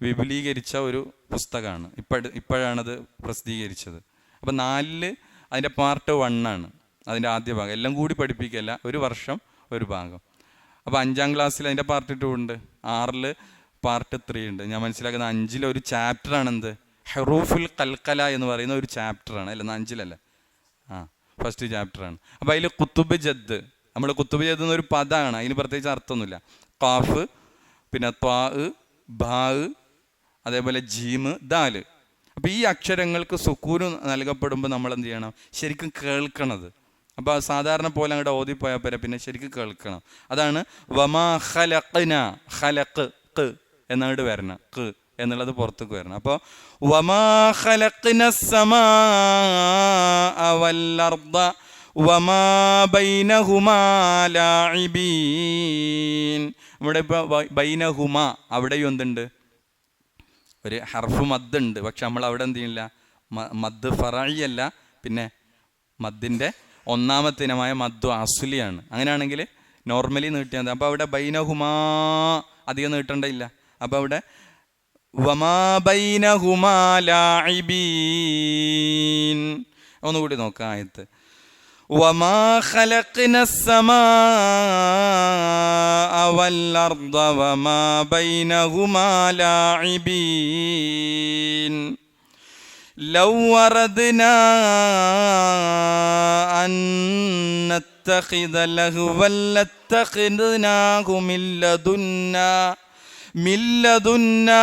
വിപുലീകരിച്ച ഒരു പുസ്തകമാണ്. ഇപ്പോഴാണത് പ്രസിദ്ധീകരിച്ചത്. അപ്പോൾ 4 അതിൻ്റെ പാർട്ട് 1 ആണ് അതിൻ്റെ ആദ്യ ഭാഗം. എല്ലാം കൂടി പഠിപ്പിക്കുകയല്ല, ഒരു വർഷം ഒരു ഭാഗം. അപ്പോൾ 5ാം ക്ലാസ്സിൽ അതിൻ്റെ പാർട്ട് 2 ഉണ്ട്, 6 പാർട്ട് 3 ഉണ്ട്. ഞാൻ മനസ്സിലാക്കുന്ന 5 ഒരു ചാപ്റ്ററാണ് എന്ത്, ഹറൂഫുൽ കൽക്കല എന്ന് പറയുന്ന ഒരു ചാപ്റ്ററാണ്. അല്ല 5 ഫസ്റ്റ് ചാപ്റ്ററാണ്. അപ്പോൾ അതിൽ കുത്തുബ് ജദ്, നമ്മൾ കുത്തുബ് ജദ് എന്നൊരു പദമാണ്, അതിന് പ്രത്യേകിച്ച് അർത്ഥമൊന്നുമില്ല. ഖാഫ്, പിന്നെ ത്വാ, ബാ, അതേപോലെ ജീമ്, ദാല്. അപ്പോൾ ഈ അക്ഷരങ്ങൾക്ക് സുക്കൂന് നൽകപ്പെടുമ്പോൾ നമ്മൾ എന്ത് ചെയ്യണം, ശരിക്കും കേൾക്കണത്. അപ്പോൾ സാധാരണ പോലെ അങ്ങോട്ട് ഓതിപ്പോയാൽ പോരാ, പിന്നെ ശരിക്കും കേൾക്കണം. അതാണ് വമാ ഖലഖ്ന, ഖലഖ് ഖ് എന്നങ്ങോട്ട് വരണം, ഖ് എന്നുള്ളത് പുറത്തേക്ക് വരണം. അപ്പോൾ വമാ ഖലഖ്നസ് സമാഅ വൽ അർദ വമാ ബൈനഹുമാ ലാഇബീൻ. ഇവിടെ ഇപ്പോൾ ബൈനഹുമാ അവിടെയും എന്തുണ്ട്, ഒരു ഹർഫ് മദ് ഉണ്ട്. പക്ഷെ നമ്മൾ അവിടെ എന്ത് ചെയ്യില്ല, മദ് ഫറഈ അല്ല, പിന്നെ മദ്ദിൻ്റെ 1ാമത്തെ ഇനമായ മദ്ദു അസ്ലിയാണ്. അങ്ങനെയാണെങ്കിൽ നോർമലി നീട്ടിയാൽ മതി. അപ്പോൾ അവിടെ ബൈനഹുമാ അധികം നീട്ടേണ്ടയില്ല. അപ്പോൾ അവിടെ വമാ ബൈനഹുമാ ലാഇബീൻ. ഒന്നുകൂടി നോക്കാം ആയത്ത്. വമാ ഖലഖ്നസ് സമാഅ വൽ അർദ വമാ ബൈനഹുമാ ലാഇബീൻ. ലൗ അറദ്നാ അൻ നത്തഖിദ ലഹ്വൻ ലത്തഖിദ്നാഹു മിൻ ലദുന്നാ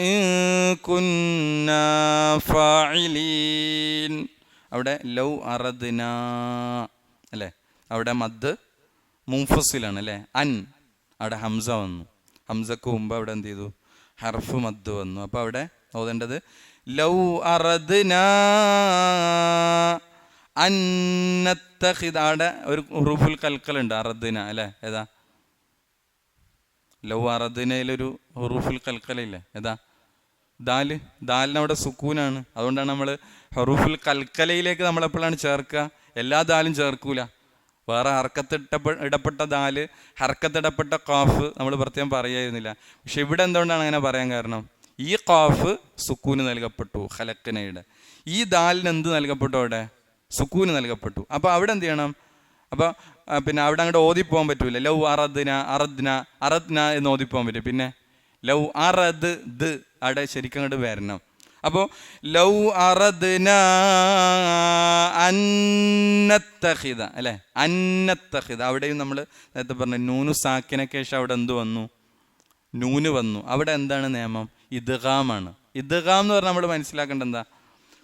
ഇൻ കുന്നാ ഫാഇലീൻ. അവിടെ ലൗ അറദ്നാ അല്ലേ, അവിടെ മദ് മുൻഫസിലാണ് അല്ലേ. അൻ അവിടെ ഹംസ വന്നു, ഹംസക്ക് മുമ്പ് അവിടെ എന്ത് ചെയ്തു, ഹർഫ് മദ് വന്നു. അപ്പോൾ അവിടെ ഓതേണ്ടത് ലൗ അറദ്നാ അൻ നത്തഖിദ. അവിടെ ഒരു ഹുറൂഫുൽ കൽക്കലുണ്ട്, അറദ്ന അല്ലേ. ഏതാ, ലൗ അറദ്നയിലൊരു ഹുറൂഫുൽ കൽക്കലില്ലേ, ഏതാ, ദാല്. ദാലിന് അവിടെ സുക്കൂനാണ്. അതുകൊണ്ടാണ് നമ്മൾ ഹുറൂഫുൽ കൽക്കലയിലേക്ക് നമ്മളെപ്പോഴാണ് ചേർക്കുക, എല്ലാ ദാലും ചേർക്കൂല. വേറെ ഇടപ്പെട്ട ദാല്, ഹർക്കത്തിടപ്പെട്ട ഖാഫ് നമ്മൾ പ്രത്യേകം പറയായിരുന്നില്ല. പക്ഷെ ഇവിടെ എന്തുകൊണ്ടാണ് അങ്ങനെ പറയാൻ കാരണം, ഈ ഖാഫ് സുക്കൂന് നൽകപ്പെട്ടു ഖലഖ്നയുടെ, ഈ ദാലിന് എന്ത് നൽകപ്പെട്ടു, അവിടെ സുക്കൂന് നൽകപ്പെട്ടു. അപ്പോൾ അവിടെ എന്ത് ചെയ്യണം, അപ്പോൾ പിന്നെ അവിടെ അങ്ങോട്ട് ഓതിപ്പോകാൻ പറ്റൂല. ലൗ അറദ്ന അറദ്ന എന്ന് ഓതിപ്പോകാൻ പറ്റും. പിന്നെ ലൗ അറദ് ദ് അവിടെ ശരിക്കും അങ്ങോട്ട് വരണം. അപ്പോൾ ലൗ അറദ്ന അന്നത്തഖിദ അല്ലേ, അന്നത്തഖിദ. അവിടെയും നമ്മൾ നേരത്തെ പറഞ്ഞു നൂനു സാക്കിനൊക്കെ ശേഷം അവിടെ എന്ത് വന്നു, നൂന് വന്നു. അവിടെ എന്താണ് നിയമം, ഇദ്ഗാമാണ്. ഇദ്ഗാം എന്ന് പറഞ്ഞാൽ നമ്മൾ മനസ്സിലാക്കേണ്ടത് എന്താ,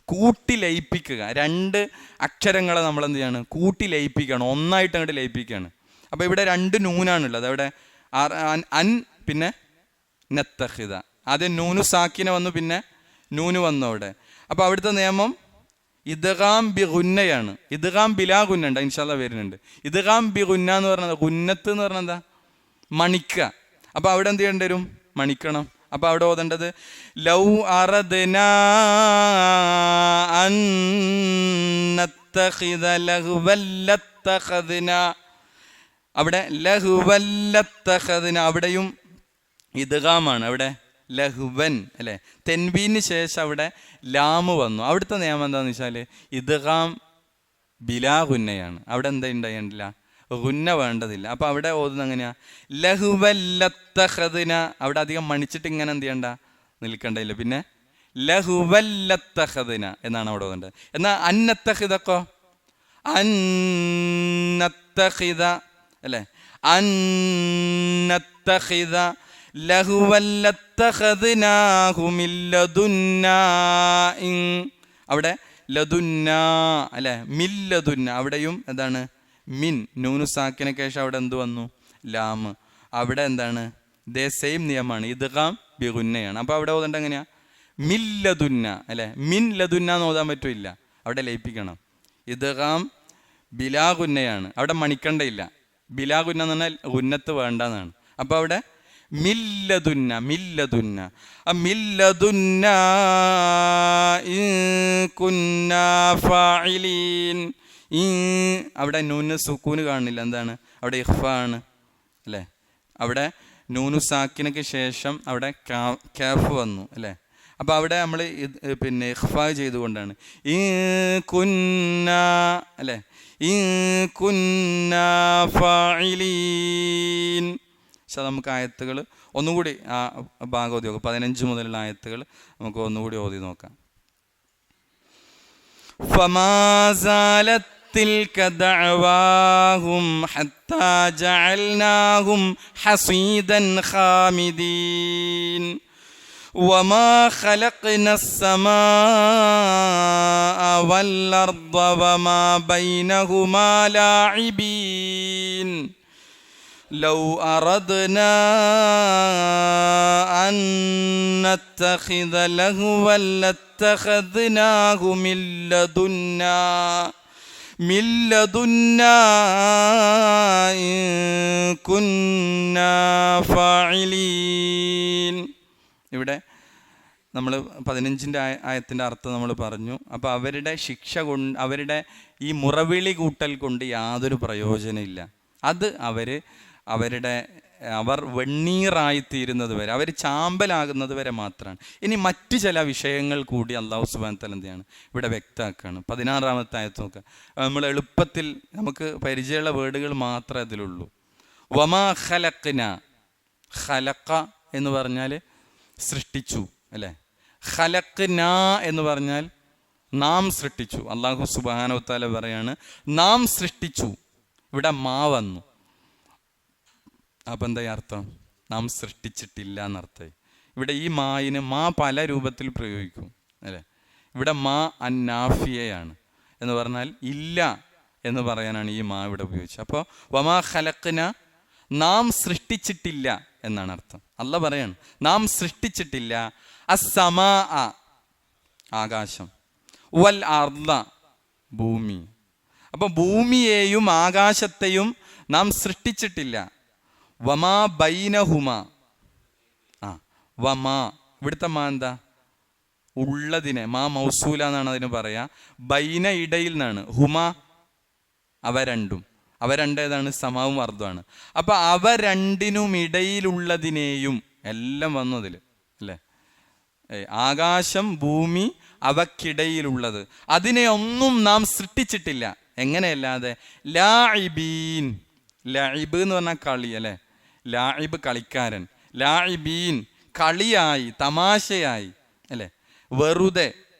കൂട്ടി ലയിപ്പിക്കുക. 2 അക്ഷരങ്ങളെ നമ്മൾ എന്ത് ചെയ്യാണ്, കൂട്ടി ലയിപ്പിക്കുകയാണ്, ഒന്നായിട്ട് അങ്ങോട്ട് ലയിപ്പിക്കുകയാണ്. അപ്പോൾ ഇവിടെ 2 നൂനാണുള്ളത്. അവിടെ അൻ പിന്നെ നത്തഖിദ. ആദ്യം നൂനു സാക്കിന വന്നു, പിന്നെ നൂന് വന്നു അവിടെ. അപ്പോൾ അവിടുത്തെ നിയമം ഇദ്ഗാം ബി ഗുന്നയാണ്. ഇദ്ഗാം ബിലാ ഗുന്ന ഉണ്ട്, ഇൻഷാ അല്ലാഹ് വരുന്നുണ്ട്. ഇദ്ഗാം ബി ഗുന്ന എന്ന് പറഞ്ഞാൽ, ഗുന്നത്ത് എന്ന് പറഞ്ഞാൽ എന്താ, മണിക്കുക. അപ്പോൾ അവിടെ എന്ത് ചെയ്യേണ്ടി വരും, മണിക്കണം. അപ്പോൾ അവിടെ ഓതേണ്ടത് ലൗ അറദ്നാ അൻ നത്തഖിദ ലഹ്വൻ ലത്തഖദ്നാ. അവിടെ ലഹ്വൻ ലത്തഖദ്നാ, അവിടെയും ഇദ്ഗാമാണ്. അവിടെ ലഹ്വൻ അല്ലേ, തെൻവീന് ശേഷം അവിടെ ലാമ് വന്നു. അവിടുത്തെ നിയമം എന്താണെന്ന് വെച്ചാൽ ഇദ്ഗാം ബിലാ ഗുന്നയാണ്. അവിടെ എന്താ ഉണ്ടായിട്ടില്ല, ഗുന്ന വേണ്ടതില്ല. അപ്പോൾ അവിടെ ഓതുന്നത് എങ്ങനെയാണ്, ലഹ്വൻ ലത്തഖദ്ന. അവിടെ അധികം മണിച്ചിട്ട് ഇങ്ങനെ എന്ത് ചെയ്യണ്ട, നിൽക്കണ്ടില്ല. പിന്നെ ലഹ്വൻ ലത്തഖദ്ന എന്നാണ് അവിടെ ഓതേണ്ടത്. എന്നാൽ അന്നത്തഖിദക്കോ, അന്നത്തഖിദ അല്ലേ, അന്നത്തഖിദ ലഹ്വൻ ലത്തഖദ്നാഹു മിൻ ലദുന്നാ. അവിടെ ലദുന്നാ അല്ലേ, മിൻ ലദുന്ന. അവിടെയും എന്താണ്, മിൻ നൂനു സാക്കിനൊക്കെ ശേഷം അവിടെ എന്ത് വന്നു, ലാമ്. അവിടെ എന്താണ്, ഇതേ സെയിം നിയമമാണ്, ഇദ്ഗാം ബി ഗുന്നയാണ്. അപ്പോൾ അവിടെ ഓതേണ്ട എങ്ങനെയാ, മിൻ ലദുന്ന അല്ലേ. മിൻ ലദുന്ന എന്ന് ഓതാൻ പറ്റില്ല, അവിടെ ലയിപ്പിക്കണം. ഇദ്ഗാം ബിലാ ഗുന്നയാണ്, അവിടെ മണിക്കണ്ടയില്ല. ബിലാ ഗുന്ന എന്ന് പറഞ്ഞാൽ ഗുന്നത്ത് വേണ്ടെന്നാണ്. അപ്പോൾ അവിടെ മില്ലദുന്ന മില്ലദുന്ന മില്ലദുന്ന ഇൻ കുന്നാ ഫാഇലീൻ. അവിടെ നൂന് സുക്കൂന് കാണുന്നില്ല, എന്താണ് അവിടെ ഇഖ്ഫ ആണ് അല്ലേ? അവിടെ നൂനു സാക്കിനക്ക് ശേഷം അവിടെ കാഫ് വന്നു അല്ലേ? അപ്പോൾ അവിടെ നമ്മൾ പിന്നെ ഇഖ്ഫ ചെയ്തുകൊണ്ടാണ് ഇൻ കുന്നാ അല്ലേ, ഇൻ കുന്നാ ഫാഇലീൻ. പക്ഷെ നമുക്ക് ആയത്തുകൾ ഒന്നുകൂടി ആ ഭാഗം ഓതി നോക്കാം. 15 മുതലുള്ള ആയത്തുകൾ നമുക്ക് ഒന്നുകൂടി ഓതി നോക്കാം. ഫമാ സാലത് തിൽക ദഅവാഹും ഹത്താ ജഅൽനാഹും ഹസീദൻ ഖാമിദീൻ വമാ ഖലഖ്നസ് സമാഅ വൽ അർദ വമാ ബൈനഹുമാ ലാഇബീൻ ലൗ അറദ്നാ അൻ നത്തഖിദ ലഹ്വൻ ലത്തഖദ്നാഹു മിൻ ലദുന്നാ ഇൻ കുന്നാ ഫാഇലീൻ. ഇവിടെ നമ്മൾ 15 ആയത്തിൻ്റെ അർത്ഥം നമ്മൾ പറഞ്ഞു. അപ്പോൾ അവരുടെ ശിക്ഷ കൊണ്ട്, അവരുടെ ഈ മുറവിളി കൂട്ടൽ കൊണ്ട് യാതൊരു പ്രയോജനമില്ല. അത് അവർ വെണ്ണീറായിത്തീരുന്നത് വരെ, അവർ ചാമ്പലാകുന്നത് വരെ മാത്രമാണ്. ഇനി മറ്റു ചില വിഷയങ്ങൾ കൂടി അല്ലാഹു സുബ്ഹാനഹു വതആല എന്താണ് ഇവിടെ വ്യക്തമാക്കുകയാണ്. 16-ാമത്തെ ആയത്ത് നോക്കുക. നമ്മൾ എളുപ്പത്തിൽ നമുക്ക് പരിചയമുള്ള വേർഡുകൾ മാത്രമേ അതിലുള്ളൂ. വമാ ഖലഖ്ന, ഖലഖ എന്ന് പറഞ്ഞാൽ സൃഷ്ടിച്ചു അല്ലേ? ഖലഖ്ന എന്ന് പറഞ്ഞാൽ നാം സൃഷ്ടിച്ചു. അല്ലാഹു സുബ്ഹാനഹു വതആല പറയാണ് നാം സൃഷ്ടിച്ചു. ഇവിടെ മാ വന്നു. അപ്പം എന്താ അർത്ഥം? നാം സൃഷ്ടിച്ചിട്ടില്ല എന്നർത്ഥം. ഇവിടെ ഈ മായിന് മാ പല രൂപത്തിൽ പ്രയോഗിക്കും അല്ലേ? ഇവിടെ മാ അന്നാഫിയയാണ് എന്ന് പറഞ്ഞാൽ ഇല്ല എന്ന് പറയാനാണ് ഈ മാ ഇവിടെ ഉപയോഗിച്ചത്. അപ്പോൾ വമാ ഖലഖ്ന, നാം സൃഷ്ടിച്ചിട്ടില്ല എന്നാണ് അർത്ഥം. അല്ലാഹ് പറയാണ് നാം സൃഷ്ടിച്ചിട്ടില്ല. അസ്സമാ, ആകാശം, വൽ അർദ, ഭൂമി. അപ്പോൾ ഭൂമിയെയും ആകാശത്തെയും നാം സൃഷ്ടിച്ചിട്ടില്ല. വമാ ബൈനഹുമ, വമാ ഇവിടുത്തെ മാ എന്താ? ഉള്ളതിനെ, മാ മൗസൂല എന്നാണ് അതിന് പറയാ. ബൈന ഇടയിൽ നിന്നാണ്, ഹുമ അവ രണ്ടും. അവ രണ്ടേതാണ്? സമാവും അർദ്ദമാണ്. അപ്പൊ അവ രണ്ടിനും ഇടയിലുള്ളതിനെയും എല്ലാം വന്നു അതിൽ അല്ലേ? ആകാശം, ഭൂമി, അവക്കിടയിലുള്ളത്, അതിനെ ഒന്നും നാം സൃഷ്ടിച്ചിട്ടില്ല. എങ്ങനെയല്ലാതെ? ലാഇബീൻ, ലാഇബ് എന്ന് പറഞ്ഞാൽ കളി അല്ലേ? ലാഇബ് കളിക്കാരൻ, ലാഇബീൻ കളിയായി, തമാശയായി അല്ലേ? വെറുതെ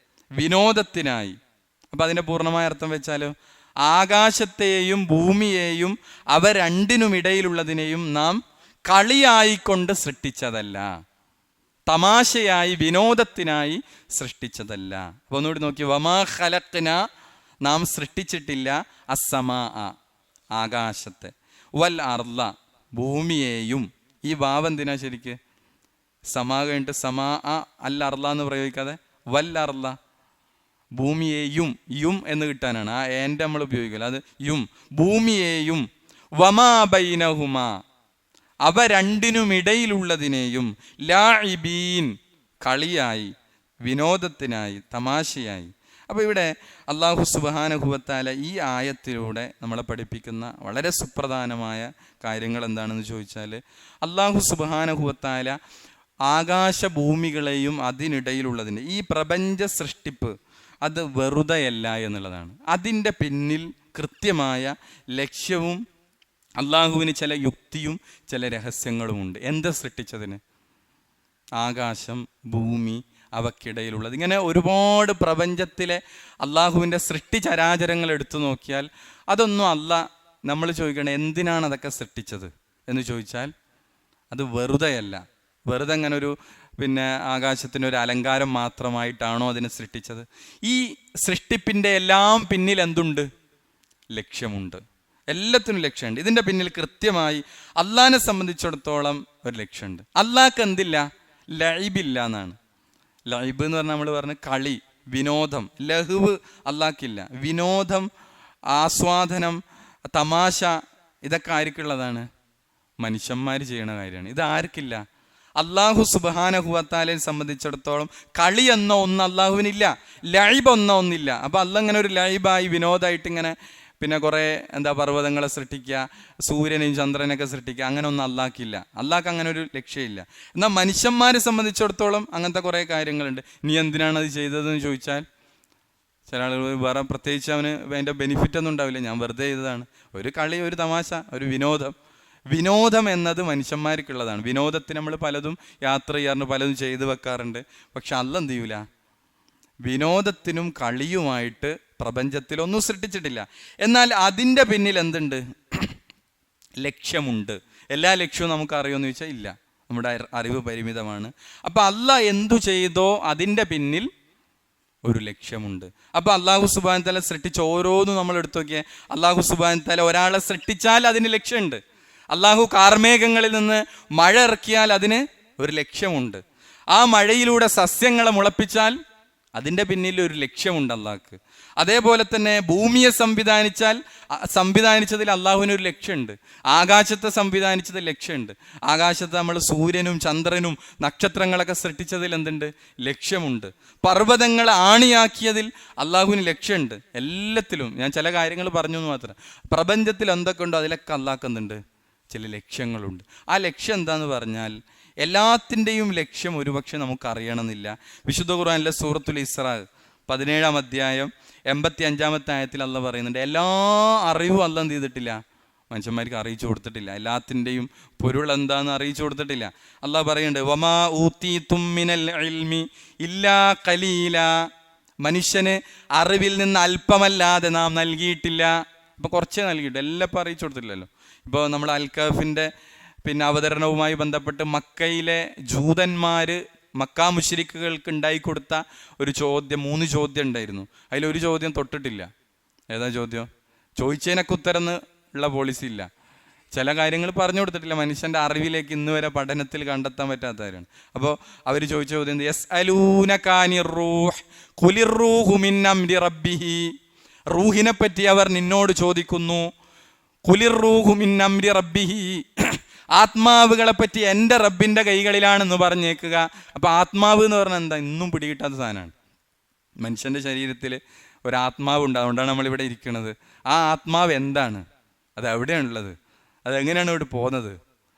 വിനോദത്തിനായി. അപ്പം അതിൻ്റെ പൂർണ്ണമായ അർത്ഥം വെച്ചാലോ, ആകാശത്തെയും ഭൂമിയെയും അവ രണ്ടിനും ഇടയിലുള്ളതിനെയും നാം കളിയായിക്കൊണ്ട് സൃഷ്ടിച്ചതല്ല, തമാശയായി വിനോദത്തിനായി സൃഷ്ടിച്ചതല്ല. അപ്പോൾ ഒന്നുകൂടി നോക്കി, വമാ ഖലഖ്ന, നാം സൃഷ്ടിച്ചിട്ടില്ല, അസ്സമാ ആകാശത്തെ, വൽ അർള ഭൂമിയെയും. ഈ വാവ് എന്തിനാ ശരിക്ക്? സമാ കഴിഞ്ഞിട്ട് സമാ അൽ അർള എന്ന് പ്രയോഗിക്കാതെ വൽ അർള, ഭൂമിയെയും യും എന്ന് കിട്ടാനാണ്. ആ ഏൻ്റെ നമ്മൾ ഉപയോഗിക്കില്ല, അത് യും, ഭൂമിയെയും. വമാ ബൈനഹുമ, അവ രണ്ടിനും ഇടയിലുള്ളതിനെയും. ലാഇബീൻ കളിയായി, വിനോദത്തിനായി, തമാശയായി. അപ്പോൾ ഇവിടെ അല്ലാഹു സുബ്ഹാനഹു വ തആല ഈ ആയത്തിലൂടെ നമ്മളെ പഠിപ്പിക്കുന്ന വളരെ സുപ്രധാനമായ കാര്യങ്ങൾ എന്താണെന്ന് ചോദിച്ചാൽ, അല്ലാഹു സുബ്ഹാനഹു വ തആല ആകാശഭൂമികളെയും അതിനിടയിലുള്ളതിൻ്റെ ഈ പ്രപഞ്ച സൃഷ്ടിപ്പ് അത് വെറുതെയല്ല എന്നുള്ളതാണ്. അതിൻ്റെ പിന്നിൽ കൃത്യമായ ലക്ഷ്യവും അള്ളാഹുവിന് ചില യുക്തിയും ചില രഹസ്യങ്ങളുമുണ്ട്. എന്താ സൃഷ്ടിച്ചതിന്? ആകാശം, ഭൂമി, അവക്കിടയിലുള്ളത്. ഇങ്ങനെ ഒരുപാട് പ്രപഞ്ചത്തിലെ അള്ളാഹുവിൻ്റെ സൃഷ്ടിചരാചരങ്ങൾ എടുത്തു നോക്കിയാൽ അതൊന്നും നമ്മൾ ചോദിക്കണം എന്തിനാണ് അതൊക്കെ സൃഷ്ടിച്ചത് എന്ന് ചോദിച്ചാൽ അത് വെറുതെയല്ല. വെറുതെ അങ്ങനെ ഒരു ആകാശത്തിനൊരു അലങ്കാരം മാത്രമായിട്ടാണോ അതിനെ സൃഷ്ടിച്ചത്? ഈ സൃഷ്ടിപ്പിൻ്റെ എല്ലാം പിന്നിൽ എന്തുണ്ട്? ലക്ഷ്യമുണ്ട്. എല്ലാത്തിനും ലക്ഷ്യമുണ്ട്. ഇതിൻ്റെ പിന്നിൽ കൃത്യമായി അള്ളാഹിനെ സംബന്ധിച്ചിടത്തോളം ഒരു ലക്ഷ്യമുണ്ട്. അള്ളാഹ്ക്ക് എന്തില്ല? ലൈബില്ല എന്നാണ്. ലൈബ് എന്ന് പറഞ്ഞാൽ നമ്മൾ പറഞ്ഞ കളി, വിനോദം. ലഹ്വ് അള്ളാഹ്ക്കില്ല. വിനോദം, ആസ്വാദനം, തമാശ ഇതൊക്കെ ആർക്കുള്ളതാണ്? മനുഷ്യന്മാർ ചെയ്യണ കാര്യമാണ്. ഇത് ആർക്കില്ല? അള്ളാഹു സുബ്ഹാനഹു വ തആലയെ സംബന്ധിച്ചിടത്തോളം കളി എന്ന ഒന്ന് അള്ളാഹുവിനില്ല, ലൈബ് എന്ന ഒന്നില്ല. അപ്പോൾ അള്ളാഹ് ഇങ്ങനെ ഒരു ലൈബായി വിനോദമായിട്ട് ഇങ്ങനെ പിന്നെ കുറേ പർവ്വതങ്ങളെ സൃഷ്ടിക്കുക, സൂര്യനെയും ചന്ദ്രനൊക്കെ സൃഷ്ടിക്കുക, അങ്ങനെ ഒന്നും അള്ളാഹ്ക്കില്ല. അള്ളാഹ്ക്ക് അങ്ങനെ ഒരു ലക്ഷ്യമില്ല. എന്നാൽ മനുഷ്യന്മാരെ സംബന്ധിച്ചിടത്തോളം അങ്ങനത്തെ കുറേ കാര്യങ്ങളുണ്ട്. നീ എന്തിനാണ് അത് ചെയ്തതെന്ന് ചോദിച്ചാൽ ചില ആളുകൾ വേറെ പ്രത്യേകിച്ച് അവന് അതിൻ്റെ ബെനിഫിറ്റ് ഒന്നും ഉണ്ടാവില്ല, ഞാൻ വെറുതെ ചെയ്തതാണ്. ഒരു കളി, ഒരു തമാശ, ഒരു വിനോദം എന്നത് മനുഷ്യന്മാർക്കുള്ളതാണ്. വിനോദത്തിന് നമ്മൾ പലതും യാത്ര ചെയ്യാറുണ്ട്, പലതും ചെയ്തു വെക്കാറുണ്ട്. പക്ഷെ അള്ളാഹ് എന്ത് ചെയ്യൂല? വിനോദത്തിനും കളിയുമായിട്ട് പ്രപഞ്ചത്തിലൊന്നും സൃഷ്ടിച്ചിട്ടില്ല. എന്നാൽ അതിൻ്റെ പിന്നിൽ എന്തുണ്ട്? ലക്ഷ്യമുണ്ട്. എല്ലാ ലക്ഷ്യവും നമുക്ക് അറിയുമെന്ന് ചോദിച്ചാൽ ഇല്ല, നമ്മുടെ അറിവ് പരിമിതമാണ്. അപ്പം അള്ളാഹ് എന്തു ചെയ്തോ അതിൻ്റെ പിന്നിൽ ഒരു ലക്ഷ്യമുണ്ട്. അപ്പോൾ അള്ളാഹു സുബ്ഹാനഹു വ തആല സൃഷ്ടിച്ച ഓരോന്നും നമ്മൾ എടുത്തു നോക്കിയാൽ, അള്ളാഹു സുബ്ഹാനഹു വ തആല ഒരാളെ സൃഷ്ടിച്ചാൽ അതിന് ലക്ഷ്യമുണ്ട്. അള്ളാഹു കാർമേഘങ്ങളിൽ നിന്ന് മഴ ഇറക്കിയാൽ അതിന് ഒരു ലക്ഷ്യമുണ്ട്. ആ മഴയിലൂടെ സസ്യങ്ങളെ മുളപ്പിച്ചാൽ അതിൻ്റെ പിന്നിൽ ഒരു ലക്ഷ്യമുണ്ട് അള്ളാഹ്ക്ക്. അതേപോലെ തന്നെ ഭൂമിയെ സംവിധാനിച്ചതിൽ അള്ളാഹുവിനൊരു ലക്ഷ്യമുണ്ട്. ആകാശത്തെ സംവിധാനിച്ചതിൽ ലക്ഷ്യമുണ്ട്. ആകാശത്ത് നമ്മൾ സൂര്യനും ചന്ദ്രനും നക്ഷത്രങ്ങളൊക്കെ സൃഷ്ടിച്ചതിൽ എന്തുണ്ട്? ലക്ഷ്യമുണ്ട്. പർവ്വതങ്ങളെ ആണിയാക്കിയതിൽ അള്ളാഹുവിന് ലക്ഷ്യമുണ്ട്. എല്ലാത്തിലും ഞാൻ ചില കാര്യങ്ങൾ പറഞ്ഞു എന്ന് മാത്രം. പ്രപഞ്ചത്തിൽ എന്തൊക്കെ ഉണ്ടോ അതിലൊക്കെ അള്ളാഹ്ക്ക് എന്തുണ്ട്? ചില ലക്ഷ്യങ്ങളുണ്ട്. ആ ലക്ഷ്യം എന്താന്ന് പറഞ്ഞാൽ എല്ലാത്തിൻ്റെയും ലക്ഷ്യം ഒരുപക്ഷെ നമുക്ക് അറിയണമെന്നില്ല. വിശുദ്ധ ഖുർആനിലെ സൂറത്തുൽ ഇസ്രാ 17-ാം അധ്യായം 85-ാമത്തെ ആയത്തിൽ അള്ളാഹ് പറയുന്നുണ്ട്, എല്ലാ അറിവും അള്ളാഹ് എന്ത് ചെയ്തിട്ടില്ല? മനുഷ്യന്മാർക്ക് അറിയിച്ചു കൊടുത്തിട്ടില്ല. എല്ലാത്തിൻ്റെയും പൊരുൾ എന്താണെന്ന് അറിയിച്ചു കൊടുത്തിട്ടില്ല. അള്ളാഹ് പറയുന്നുണ്ട്, വമാ ഊതീതും മിനൽ ഇൽമി ഇല്ലാ ഖലീലാ, മനുഷ്യന് അറിവിൽ നിന്ന് അല്പമല്ലാതെ നാം നൽകിയിട്ടില്ല. അപ്പോൾ കുറച്ചേ നൽകിയിട്ട്, എല്ലാം ഇപ്പോൾ അറിയിച്ചു കൊടുത്തിട്ടില്ലല്ലോ. ഇപ്പോൾ നമ്മൾ അൽ-കഹ്ഫിൻ്റെ അവതരണവുമായി ബന്ധപ്പെട്ട് മക്കയിലെ ജൂതന്മാർ മക്കാ മുശ്രിക്കുകൾക്ക് ഉണ്ടായിക്കൊടുത്ത ഒരു ചോദ്യം, 3 ചോദ്യം ഉണ്ടായിരുന്നു. അതിലൊരു ചോദ്യം തൊട്ടിട്ടില്ല. ഏതാ ചോദ്യം? ചോദിച്ചതിനൊക്കെ ഉത്തരം ഉള്ള പോളിസി ഇല്ല. ചില കാര്യങ്ങൾ പറഞ്ഞു കൊടുത്തിട്ടില്ല. മനുഷ്യൻ്റെ അറിവിലേക്ക് ഇന്ന് വരെ പഠനത്തിൽ കണ്ടെത്താൻ പറ്റാത്ത കാര്യമാണ്. അപ്പോൾ അവർ ചോദിച്ച ചോദ്യം, റൂഹിനെ പറ്റി അവർ നിന്നോട് ചോദിക്കുന്നു. കുലിർറൂഹു മിൻ അംരി റബ്ബിഹി, ആത്മാവുകളെ പറ്റി എൻ്റെ റബ്ബിൻ്റെ കൈകളിലാണെന്ന് പറഞ്ഞേക്കുക. അപ്പോൾ ആത്മാവ് എന്ന് പറഞ്ഞാൽ എന്താ? ഇന്നും പിടികിട്ടാത്ത സാധനമാണ്. മനുഷ്യൻ്റെ ശരീരത്തിൽ ഒരാത്മാവുണ്ട്, അതുകൊണ്ടാണ് നമ്മളിവിടെ ഇരിക്കുന്നത്. ആ ആത്മാവ് എന്താണ്? അത് എവിടെയാണുള്ളത്? അതെങ്ങനെയാണ് ഇവിടെ പോകുന്നത്?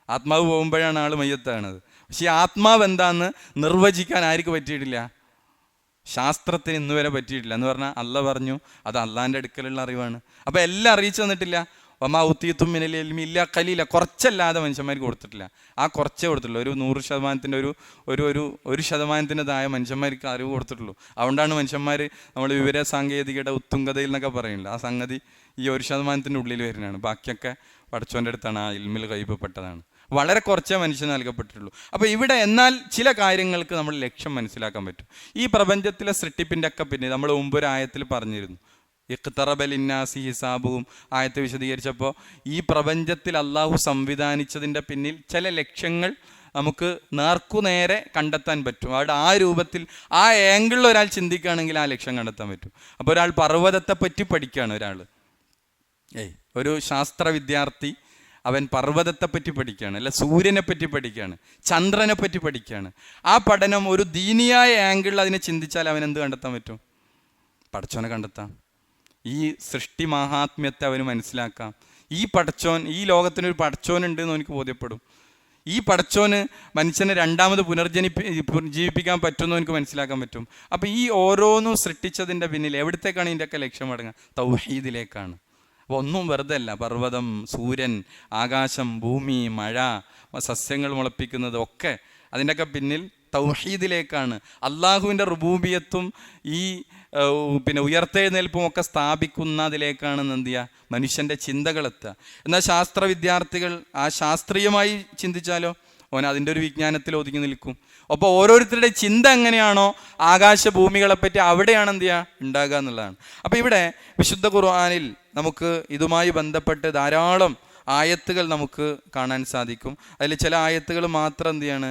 ആത്മാവ് പോകുമ്പോഴാണ് ആൾ മയ്യത്താണത്. പക്ഷേ ഈ ആത്മാവ് എന്താണെന്ന് നിർവചിക്കാൻ ആർക്ക് പറ്റിയിട്ടില്ല? ശാസ്ത്രത്തിന് ഇന്ന് വരെ പറ്റിയിട്ടില്ല. എന്ന് പറഞ്ഞാൽ അള്ളാഹ് പറഞ്ഞു അത് അള്ളാഹിൻ്റെ അടുക്കലുള്ള അറിവാണ്. അപ്പോൾ എല്ലാം അറിയിച്ചു തന്നിട്ടില്ല. വമാ ഊതീതും മിനൽ ഇൽമി ഇല്ലാ ഖലീല, കുറച്ചല്ലാതെ മനുഷ്യന്മാർക്ക് കൊടുത്തിട്ടില്ല. ആ കുറച്ചേ കൊടുത്തുള്ളൂ. ഒരു 100% ഒരു ശതമാനത്തിൻ്റെ താഴെ മനുഷ്യന്മാർക്ക് അറിവ് കൊടുത്തിട്ടുള്ളൂ. അതുകൊണ്ടാണ് മനുഷ്യന്മാർ നമ്മൾ വിവര സാങ്കേതികയുടെ ഉത്തുംഗതയിൽ എന്നൊക്കെ പറയുന്നില്ല, ആ സംഗതി ഈ 1% ഉള്ളിൽ വരുന്നതാണ്. ബാക്കിയൊക്കെ പടച്ചോൻ്റെ അടുത്താണ്, ആ ഇൽമിൽ കൈപ്പപ്പെട്ടതാണ്. വളരെ കുറച്ചേ മനുഷ്യന് നൽകപ്പെട്ടിട്ടുള്ളൂ. അപ്പോൾ ഇവിടെ എന്നാൽ ചില കാര്യങ്ങൾക്ക് നമ്മൾ ലക്ഷ്യം മനസ്സിലാക്കാൻ പറ്റും. ഈ പ്രപഞ്ചത്തിലെ സൃഷ്ടിപ്പിൻ്റെ ഒക്കെ പിന്നെ നമ്മൾ മുമ്പ് ഒരു ആയത്തിൽ പറഞ്ഞിരുന്നു, ഇഖ്തറബ ലിന്നാസി ഹിസാബുഹും ആയത്ത് വിശദീകരിച്ചപ്പോൾ ഈ പ്രപഞ്ചത്തിൽ അള്ളാഹു സംവിധാനിച്ചതിൻ്റെ പിന്നിൽ ചില ലക്ഷ്യങ്ങൾ നമുക്ക് നേർക്കുനേരെ കണ്ടെത്താൻ പറ്റും. അവിടെ ആ രൂപത്തിൽ, ആ ആംഗിളിൽ ഒരാൾ ചിന്തിക്കുകയാണെങ്കിൽ ആ ലക്ഷ്യം കണ്ടെത്താൻ പറ്റും. അപ്പോൾ ഒരാൾ പർവ്വതത്തെ പറ്റി പഠിക്കുകയാണ്, ഒരു ശാസ്ത്ര വിദ്യാർത്ഥി അവൻ പർവ്വതത്തെ പറ്റി പഠിക്കുകയാണ്, അല്ല സൂര്യനെ പറ്റി പഠിക്കുകയാണ്, ചന്ദ്രനെ പറ്റി പഠിക്കുകയാണ്. ആ പഠനം ഒരു ദീനിയായ ആംഗിളിൽ അതിനെ ചിന്തിച്ചാൽ അവൻ എന്ത് കണ്ടെത്താൻ പറ്റും? പടച്ചോനെ കണ്ടെത്താം. ഈ സൃഷ്ടി മഹാത്മ്യത്തെ അവന് മനസ്സിലാക്കാം. ഈ പടച്ചോൻ, ഈ ലോകത്തിനൊരു പടച്ചോനുണ്ട് എന്ന് എനിക്ക് ബോധ്യപ്പെടും. ഈ പടച്ചോന് മനുഷ്യനെ രണ്ടാമത് ജീവിപ്പിക്കാൻ പറ്റുമെന്ന് എനിക്ക് മനസ്സിലാക്കാൻ പറ്റും. അപ്പോൾ ഈ ഓരോന്നും സൃഷ്ടിച്ചതിൻ്റെ പിന്നിൽ എവിടത്തേക്കാണ് ഇതിൻ്റെയൊക്കെ ലക്ഷ്യം അടങ്ങുക? തൗഹീദിലേക്കാണ്. അപ്പോൾ ഒന്നും വെറുതെ അല്ല. പർവ്വതം, സൂര്യൻ, ആകാശം, ഭൂമി, മഴ, സസ്യങ്ങൾ മുളപ്പിക്കുന്നത് ഒക്കെ അതിൻ്റെയൊക്കെ പിന്നിൽ തൗഹീദിലേക്കാണ്. അള്ളാഹുവിൻ്റെ റുബൂബിയത്തും ഈ ഉയർത്തെഴുന്നേൽപ്പും ഒക്കെ സ്ഥാപിക്കുന്നതിലേക്കാണ് എന്ത് ചെയ്യുക? മനുഷ്യൻ്റെ ചിന്തകളെത്തുക. എന്നാൽ ശാസ്ത്ര വിദ്യാർത്ഥികൾ ആ ശാസ്ത്രീയമായി ചിന്തിച്ചാലോ ഓൻ അതിൻ്റെ ഒരു വിജ്ഞാനത്തിൽ ഒതുങ്ങി നിൽക്കും. അപ്പോൾ ഓരോരുത്തരുടെ ചിന്ത എങ്ങനെയാണോ ആകാശഭൂമികളെപ്പറ്റി അവിടെയാണ് എന്ത് ചെയ്യുക ഉണ്ടാകുക എന്നുള്ളതാണ്. അപ്പോൾ ഇവിടെ വിശുദ്ധ ഖുർആനിൽ നമുക്ക് ഇതുമായി ബന്ധപ്പെട്ട് ധാരാളം ആയത്തുകൾ നമുക്ക് കാണാൻ സാധിക്കും. അതിൽ ചില ആയത്തുകൾ മാത്രം എന്ത് ചെയ്യാണ്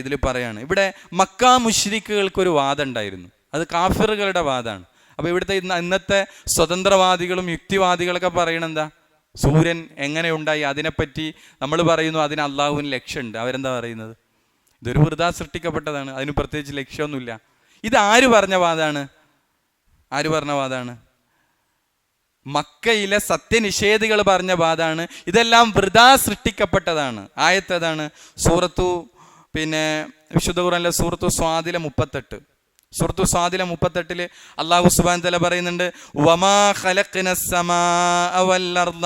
ഇതിൽ പറയാണ്. ഇവിടെ മക്കാ മുശ്രിക്കുകൾക്കൊരു വാദം ഉണ്ടായിരുന്നു. അത് കാഫിറുകളുടെ വാദമാണ്. അപ്പോൾ ഇവിടുത്തെ ഇന്നത്തെ സ്വതന്ത്രവാദികളും യുക്തിവാദികളൊക്കെ പറയണെന്താ? സൂര്യൻ എങ്ങനെ ഉണ്ടായി അതിനെപ്പറ്റി നമ്മൾ പറയുന്നു അതിന് അള്ളാഹുവിന് ലക്ഷ്യമുണ്ട്. അവരെന്താ പറയുന്നത്? ഇതൊരു വൃഥാ സൃഷ്ടിക്കപ്പെട്ടതാണ്, അതിന് പ്രത്യേകിച്ച് ലക്ഷ്യമൊന്നുമില്ല. ഇത് ആര് പറഞ്ഞ വാദാണ്? മക്കയിലെ സത്യനിഷേധികൾ പറഞ്ഞ വാദാണ്. ഇതെല്ലാം വൃഥാ സൃഷ്ടിക്കപ്പെട്ടതാണ്. ആയത്തേതാണ്? വിശുദ്ധ ഖുർആനിലെ സൂറത്തു സ്വാദിലെ 38. സൂറത്തു സ്വാദിലെ 38 അല്ലാഹു സുബ്ഹാനഹു വ തആല പറയുന്നുണ്ട്, വമാ ഖലഖ്നസ് സമാഅ വൽ അർള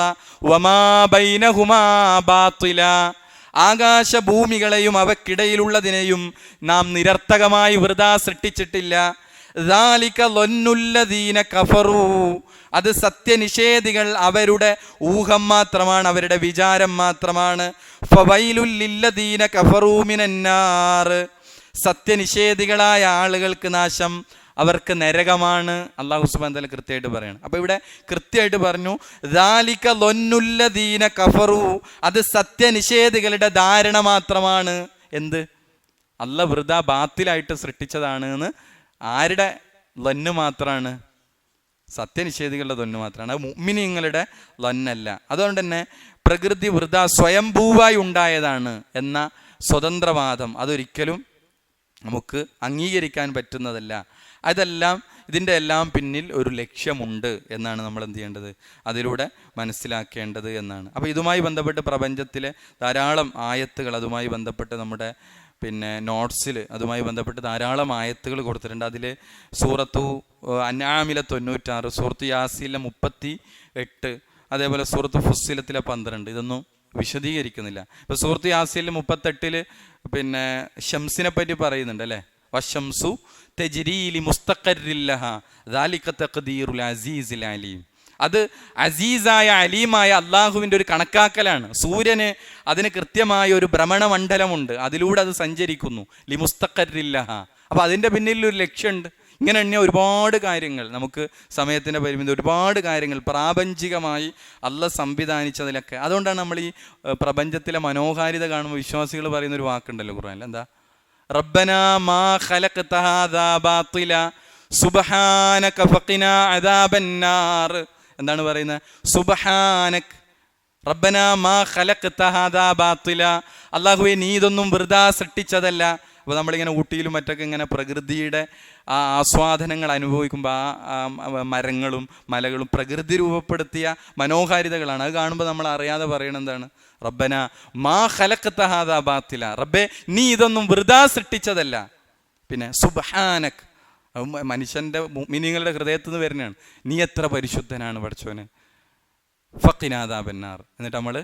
വമാ ബൈനഹുമാ ബാത്തില. ആകാശഭൂമികളെയും അവക്കിടയിലുള്ളതിനെയും നാം നിരർത്ഥകമായി വൃഥാ സൃഷ്ടിച്ചിട്ടില്ല. ദാലിക ലൊന്നുല്ലദീന കഫറൂ. അത് സത്യനിഷേധികൾ അവരുടെ ഊഹം മാത്രമാണ്, അവരുടെ വിചാരം മാത്രമാണ്. ഫവൈലുൽ ലില്ലദീന കഫറൂ മിനന്നാർ. സത്യനിഷേധികളായ ആളുകൾക്ക് നാശം, അവർക്ക് നരകമാണ്. അല്ലാഹു സുബ്ഹാനഹു വ തആല കൃത്യമായിട്ട് പറയണം. അപ്പോൾ ഇവിടെ കൃത്യമായിട്ട് പറഞ്ഞു, ദാലിക ലൊന്നുല്ലദീന കഫറൂ. അത് സത്യനിഷേധികളുടെ ധാരണ മാത്രമാണ്. എന്ത്? അല്ലാഹ് വൃഥാ ബാത്തിലായിട്ട് സൃഷ്ടിച്ചതാണ് എന്ന് ആരുടെ ലന്ന് മാത്രമാണ്? സത്യനിഷേധികളുടെ ലന്ന് മാത്രമാണ്. അത് മുഅ്മിനീങ്ങളുടെ ലന്നല്ല. അതുകൊണ്ട് തന്നെ പ്രകൃതി വൃഥാ സ്വയംഭൂവായി ഉണ്ടായതാണ് എന്ന സ്വതന്ത്രവാദം അതൊരിക്കലും നമുക്ക് അംഗീകരിക്കാൻ പറ്റുന്നതല്ല. ഇതിൻ്റെ എല്ലാം പിന്നിൽ ഒരു ലക്ഷ്യമുണ്ട് എന്നാണ് നമ്മൾ എന്ത് ചെയ്യേണ്ടത്? അതിലൂടെ മനസ്സിലാക്കേണ്ടത് എന്നാണ്. അപ്പോൾ ഇതുമായി ബന്ധപ്പെട്ട് പ്രപഞ്ചത്തിലെ ധാരാളം ആയത്തുകൾ, അതുമായി ബന്ധപ്പെട്ട് നമ്മുടെ നോട്ട്സിൽ അതുമായി ബന്ധപ്പെട്ട് ധാരാളം ആയത്തുകൾ കൊടുത്തിട്ടുണ്ട്. അതിൽ സൂറത്തു അൻആമിലെ 96, സൂറത്ത് യാസീനിലെ 38, അതേപോലെ സൂറത്ത് ഫുസ്സിലത്തിലെ 12. ഇതൊന്നും വിശദീകരിക്കുന്നില്ല. ഇപ്പോൾ സൂറത്ത് യാസീനിൽ 38 ഷംസിനെ പറ്റി പറയുന്നുണ്ട് അല്ലേ? വശംസു തജ്രീ ലിമുസ്തഖറിൻ ലഹാ ദാലിക തഖ്ദീറുൽ അസീസിൽ അലീം. അത് അസീസായ അലീമായ അള്ളാഹുവിൻ്റെ ഒരു കണക്കാക്കലാണ്. സൂര്യന് അതിന് കൃത്യമായ ഒരു ഭ്രമണമണ്ഡലമുണ്ട്, അതിലൂടെ അത് സഞ്ചരിക്കുന്നു. ലിമുസ്തഖറിൻ ലഹാ. അപ്പോൾ അതിൻ്റെ പിന്നിൽ ഒരു ലക്ഷ്യമുണ്ട്. ഇങ്ങനെ തന്നെ ഒരുപാട് കാര്യങ്ങൾ, നമുക്ക് സമയത്തിൻ്റെ പരിമിതി, ഒരുപാട് കാര്യങ്ങൾ പ്രാപഞ്ചികമായി അള്ളാഹ് സംവിധാനിച്ചതിലൊക്കെ. അതുകൊണ്ടാണ് നമ്മൾ ഈ പ്രപഞ്ചത്തിലെ മനോഹാരിത കാണുമ്പോൾ വിശ്വാസികൾ പറയുന്നൊരു വാക്കുണ്ടല്ലോ ഖുർആനിൽ, എന്താ? റബ്ബനാ മാ ഖലഖ്ത ഹാദാ ബാത്തില സുബ്ഹാനക ഫഖിനാ അദാബന്നാർ. എന്താണ് പറയുന്നത്? സുബ്ഹാനക് റബ്ബനാ മാ ഖലഖ്ത ഹാദാ ബാത്തില. അല്ലാഹുവേ, നീ ഇതൊന്നും വൃഥാ സൃഷ്ടിച്ചതല്ല. അപ്പോൾ നമ്മളിങ്ങനെ ഊട്ടിയിലും മറ്റൊക്കെ ഇങ്ങനെ പ്രകൃതിയുടെ ആ ആസ്വാദനങ്ങൾ അനുഭവിക്കുമ്പോൾ ആ മരങ്ങളും മലകളും പ്രകൃതി രൂപപ്പെടുത്തിയ മനോഹാരിതകളാണ്. അത് കാണുമ്പോൾ നമ്മൾ അറിയാതെ പറയണത് എന്താണ്? റബ്ബന മാ ഖലഖ്ത ഹാദാ ബാത്തില. റബ്ബേ, നീ ഇതൊന്നും വൃഥാ സൃഷ്ടിച്ചതല്ല. പിന്നെ സുബ്ഹാനക്, മനുഷ്യൻ്റെ മുഅ്മിനീങ്ങളുടെ ഹൃദയത്തിൽ നിന്ന് വരുന്നതാണ്. നീ എത്ര പരിശുദ്ധനാണ് പടച്ചോനെ. ഫഖിനാ അദാബന്നാർ. എന്നിട്ട് നമ്മൾ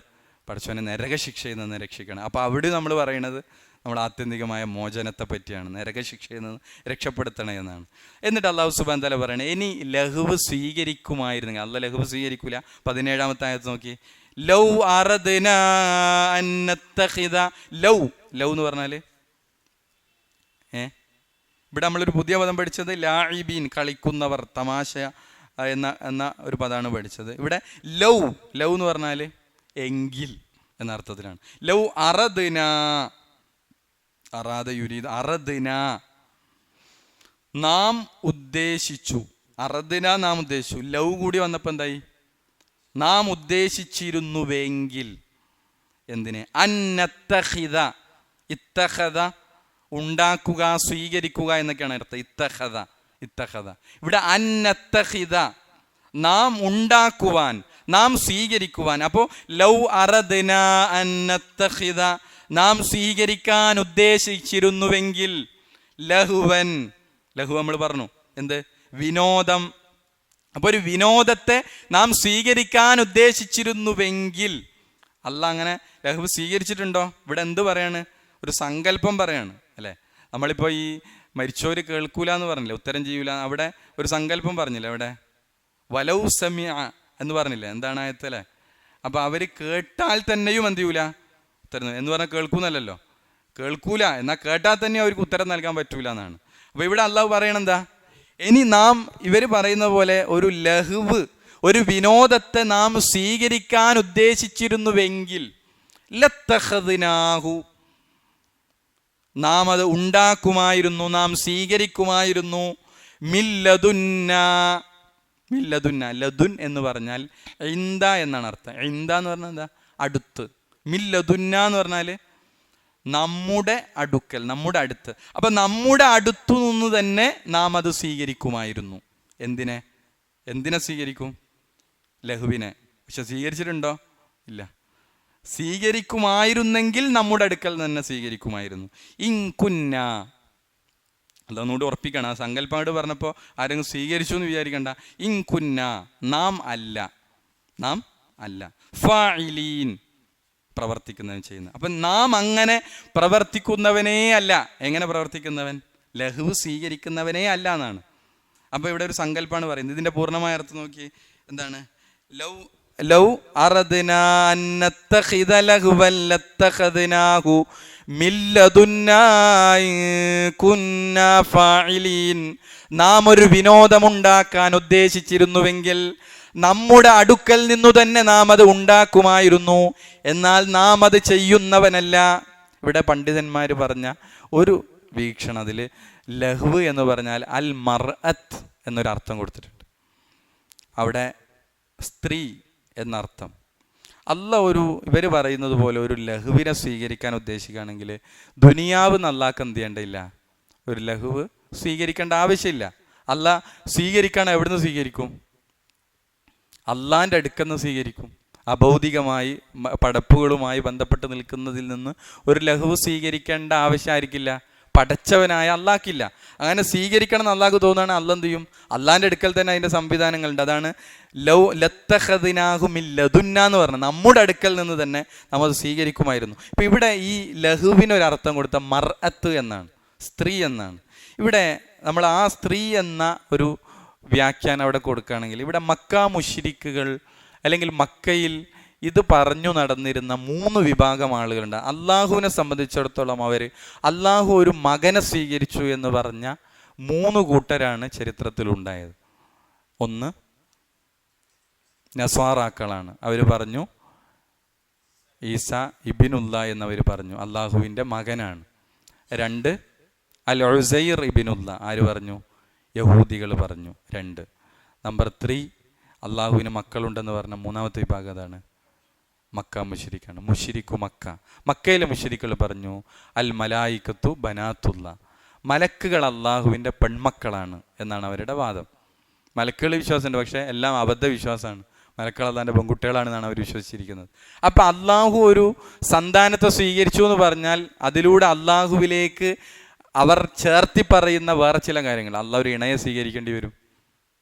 പടച്ചോനെ നരകശിക്ഷയിൽ നിന്ന് രക്ഷിക്കണം. അപ്പോൾ അവിടെ നമ്മൾ പറയണത് നമ്മൾ ആത്യന്തികമായ മോചനത്തെ പറ്റിയാണ്, നരകശിക്ഷയിൽ നിന്ന് രക്ഷപ്പെടുത്തണേ എന്നാണ്. എന്നിട്ട് അല്ലാഹു സുബ്ഹാനഹു വ തആല പറയണേ, ഇനി ലഹ്വ് സ്വീകരിക്കുമായിരുന്നെങ്കിൽ. അല്ലാഹ് ലഹ്വ് സ്വീകരിക്കൂല. 17-ാമത്തെ ആയത്ത് നോക്കി, ലൗ അറദ്നാ അൻ നത്തഖിദ. ലൗ എന്ന് പറഞ്ഞാൽ ഇവിടെ നമ്മളൊരു പുതിയ പദം പഠിച്ചത് ലാഇബീൻ, കളിക്കുന്നവർ, തമാശ എന്ന ഒരു പദമാണ് പഠിച്ചത്. ഇവിടെ ലൗ എന്ന് പറഞ്ഞാൽ എങ്കിൽ എന്ന അർത്ഥത്തിലാണ്. ലൗ അറദ്നാ, അറാദ യുരീദ്, അറദ്ന നാം ഉദ്ദേശിച്ചു. അറദ്ന നാം ഉദ്ദേശിച്ചു. ലൗ കൂടി വന്നപ്പോൾ എന്തായി? നാം ഉദ്ദേശിച്ചിരുന്നുവെങ്കിൽ. എന്തിനെ? അന്നത്തഖിദ. ഇത്തഖദ ഉണ്ടാക്കുക, സ്വീകരിക്കുക എന്നൊക്കെയാണ് അർത്ഥം. ഇത്തഖദ. ഇവിടെ അന്നത്തഖിദ നാം ഉണ്ടാക്കുവാൻ, നാം സ്വീകരിക്കുവാൻ. അപ്പോൾ ലൗ അറദ്ന അന്നത്തഖിദ നാം സ്വീകരിക്കാൻ ഉദ്ദേശിച്ചിരുന്നുവെങ്കിൽ. ലഹുവൻ, ലഹു നമ്മൾ പറഞ്ഞു എന്ത്? വിനോദം. അപ്പോൾ ഒരു വിനോദത്തെ നാം സ്വീകരിക്കാൻ ഉദ്ദേശിച്ചിരുന്നുവെങ്കിൽ. അല്ലാഹ് അങ്ങനെ ലഹു സ്വീകരിച്ചിട്ടുണ്ടോ? ഇവിടെ എന്ത് പറയാണ്? ഒരു സങ്കല്പം പറയാണ് അല്ലേ? നമ്മളിപ്പോൾ ഈ മരിച്ചോര് കേൾക്കൂല എന്ന് പറഞ്ഞില്ലേ, ഉത്തരം ചെയ്യൂല, അവിടെ ഒരു സങ്കല്പം പറഞ്ഞില്ലേ? അവിടെ വലൗ സമിഅ എന്ന് പറഞ്ഞില്ലേ? എന്താണ് ആയത്തല്ലേ? അപ്പോൾ അവർ കേട്ടാൽ തന്നെയും എന്ത് ചെയ്യൂല? ഉത്തരം എന്ന് പറഞ്ഞാൽ കേൾക്കൂന്നല്ലോ, കേൾക്കൂല. എന്നാൽ കേട്ടാൽ തന്നെ അവർക്ക് ഉത്തരം നൽകാൻ പറ്റൂല എന്നാണ്. അപ്പോൾ ഇവിടെ അള്ളാഹു പറയണെന്താ? ഇനി നാം ഇവർ പറയുന്ന പോലെ ഒരു ലഹ്വ്, ഒരു വിനോദത്തെ നാം സ്വീകരിക്കാൻ ഉദ്ദേശിച്ചിരുന്നുവെങ്കിൽ ലത്തഖദ്നാഹു നാം അത് ഉണ്ടാക്കുമായിരുന്നു, നാം സ്വീകരിക്കുമായിരുന്നു. മില്ലദുന്ന മില്ലദുന്ന. ലദുൻ എന്ന് പറഞ്ഞാൽ ഇന്ദ എന്നാണ് അർത്ഥം. ഇന്ദ എന്ന് പറഞ്ഞാൽ എന്താ? അടുത്ത്. മില്ലദുന്ന എന്ന് പറഞ്ഞാൽ നമ്മുടെ അടുക്കൽ, നമ്മുടെ അടുത്ത്. അപ്പം നമ്മുടെ അടുത്തു നിന്ന് തന്നെ നാം അത് സ്വീകരിക്കുമായിരുന്നു. എന്തിനെ സ്വീകരിക്കും? ലഹുവിനെ. പക്ഷെ സ്വീകരിച്ചിട്ടുണ്ടോ? ഇല്ല. സ്വീകരിക്കുമായിരുന്നെങ്കിൽ നമ്മുടെ അടുക്കൽ തന്നെ സ്വീകരിക്കുമായിരുന്നു. ഇൻകുന്ന, അതൊന്നുകൂടി ഉറപ്പിക്കണം. ആ സങ്കല്പാട് പറഞ്ഞപ്പോൾ ആരെങ്കിലും സ്വീകരിച്ചു എന്ന് വിചാരിക്കണ്ട. ഇൻകുന്ന, നാം അല്ല ഫാഇലീൻ, പ്രവർത്തിക്കുന്നവൻ ചെയ്യുന്നത്. അപ്പം നാം അങ്ങനെ പ്രവർത്തിക്കുന്നവനേ അല്ല. എങ്ങനെ പ്രവർത്തിക്കുന്നവൻ? ലഹു സ്വീകരിക്കുന്നവനേ അല്ല എന്നാണ്. അപ്പോൾ ഇവിടെ ഒരു സങ്കല്പമാണ് പറയുന്നത്. ഇതിൻ്റെ പൂർണ്ണമായ അർത്ഥം നോക്കി. എന്താണ്? ലൗ അറദ്നാ അൻ നത്തഖിദ ലഹ്വൻ ലത്തഖദ്നാഹു മില്ലദുന്നാ ഇൻ കുന്നാ ഫാഇലീൻ. നാം ഒരു വിനോദമുണ്ടാക്കാൻ ഉദ്ദേശിച്ചിരുന്നുവെങ്കിൽ നമ്മുടെ അടുക്കൽ നിന്നു തന്നെ നാം അത് ഉണ്ടാക്കുമായിരുന്നു. എന്നാൽ നാം അത് ചെയ്യുന്നവനല്ല. ഇവിടെ പണ്ഡിതന്മാർ പറഞ്ഞ ഒരു വീക്ഷണം, അതിൽ ലഹ്വ് എന്ന് പറഞ്ഞാൽ അൽ മർഅത്ത് എന്നൊരർത്ഥം കൊടുത്തിട്ടുണ്ട്. അവിടെ സ്ത്രീ എന്നർത്ഥം. ഇവർ പറയുന്നത് പോലെ ഒരു ലഹുവിനെ സ്വീകരിക്കാൻ ഉദ്ദേശിക്കുകയാണെങ്കിൽ ദുനിയാവ് നല്ലാക്ക് എന്ത് ചെയ്യേണ്ടയില്ല, ഒരു ലഹുവ് സ്വീകരിക്കേണ്ട ആവശ്യമില്ല. സ്വീകരിക്കാൻ എവിടുന്ന് സ്വീകരിക്കും? അള്ളാൻ്റെ അടുക്കെന്ന് സ്വീകരിക്കും. അഭൗതികമായി പടപ്പുകളുമായി ബന്ധപ്പെട്ട് നിൽക്കുന്നതിൽ നിന്ന് ഒരു ലഹുവ് സ്വീകരിക്കേണ്ട ആവശ്യമായിരിക്കില്ല. പടച്ചവനായ അള്ളാഹ്ക്കില്ല. അങ്ങനെ സ്വീകരിക്കണം എന്ന് അള്ളാഹ്ക്ക് തോന്നുകയാണ്, എന്ത് ചെയ്യും? അള്ളാൻ്റെ അടുക്കൽ തന്നെ അതിൻ്റെ സംവിധാനങ്ങളുണ്ട്. അതാണ് ലത്തഖദ്നാഹു മിൻ ലദുന്ന എന്ന് പറഞ്ഞത്. നമ്മുടെ അടുക്കൽ നിന്ന് തന്നെ നമ്മൾ സ്വീകരിക്കുമായിരുന്നു. ഇപ്പം ഇവിടെ ഈ ലഹുവിനൊരർത്ഥം കൊടുത്ത മർഅത്ത് എന്നാണ്, സ്ത്രീ എന്നാണ്. ഇവിടെ നമ്മൾ ആ സ്ത്രീ എന്ന ഒരു വ്യാഖ്യാനം അവിടെ കൊടുക്കുകയാണെങ്കിൽ ഇവിടെ മക്ക മുശ്രിക്കുകൾ അല്ലെങ്കിൽ മക്കയിൽ ഇത് പറഞ്ഞു നടന്നിരുന്ന 3 വിഭാഗം ആളുകളുണ്ട്. അള്ളാഹുവിനെ സംബന്ധിച്ചിടത്തോളം അള്ളാഹു ഒരു മകനെ സ്വീകരിച്ചു എന്ന് പറഞ്ഞ 3 കൂട്ടരാണ് ചരിത്രത്തിലുണ്ടായത്. ഒന്ന് നസ്വാറാക്കളാണ്. അവർ പറഞ്ഞു ഈസ ഇബ്നുല്ലാ എന്നവർ പറഞ്ഞു അള്ളാഹുവിൻ്റെ മകനാണ്. 2 അൽ ഉസൈർ ഇബ്നുല്ലാ, ആര് പറഞ്ഞു? യഹൂദികൾ പറഞ്ഞു. 2 നമ്പർ 3 അള്ളാഹുവിന് മക്കളുണ്ടെന്ന് പറഞ്ഞ 3ാമത്തെ വിഭാഗം അതാണ് മക്ക മുശ്രിക്കാണ്. മക്കയിലെ മുശ്രിക്കുകൾ പറഞ്ഞു അൽ മലായിക്കത്തു ബനാത്തുള്ള, മലക്കുകൾ അള്ളാഹുവിൻ്റെ പെൺമക്കളാണ് എന്നാണ് അവരുടെ വാദം. മലക്കുകൾ വിശ്വാസമുണ്ട്, പക്ഷേ എല്ലാം അബദ്ധ വിശ്വാസമാണ്. മലക്കുകൾ അള്ളാഹിൻ്റെ പെൺകുട്ടികളാണെന്നാണ് അവർ വിശ്വസിച്ചിരിക്കുന്നത്. അപ്പം അള്ളാഹു ഒരു സന്താനത്തെ സ്വീകരിച്ചു എന്ന് പറഞ്ഞാൽ അതിലൂടെ അള്ളാഹുവിലേക്ക് അവർ ചേർത്തി പറയുന്ന വേറെ ചില കാര്യങ്ങൾ, അള്ളാഹു ഒരു ഇണയെ സ്വീകരിക്കേണ്ടി വരും.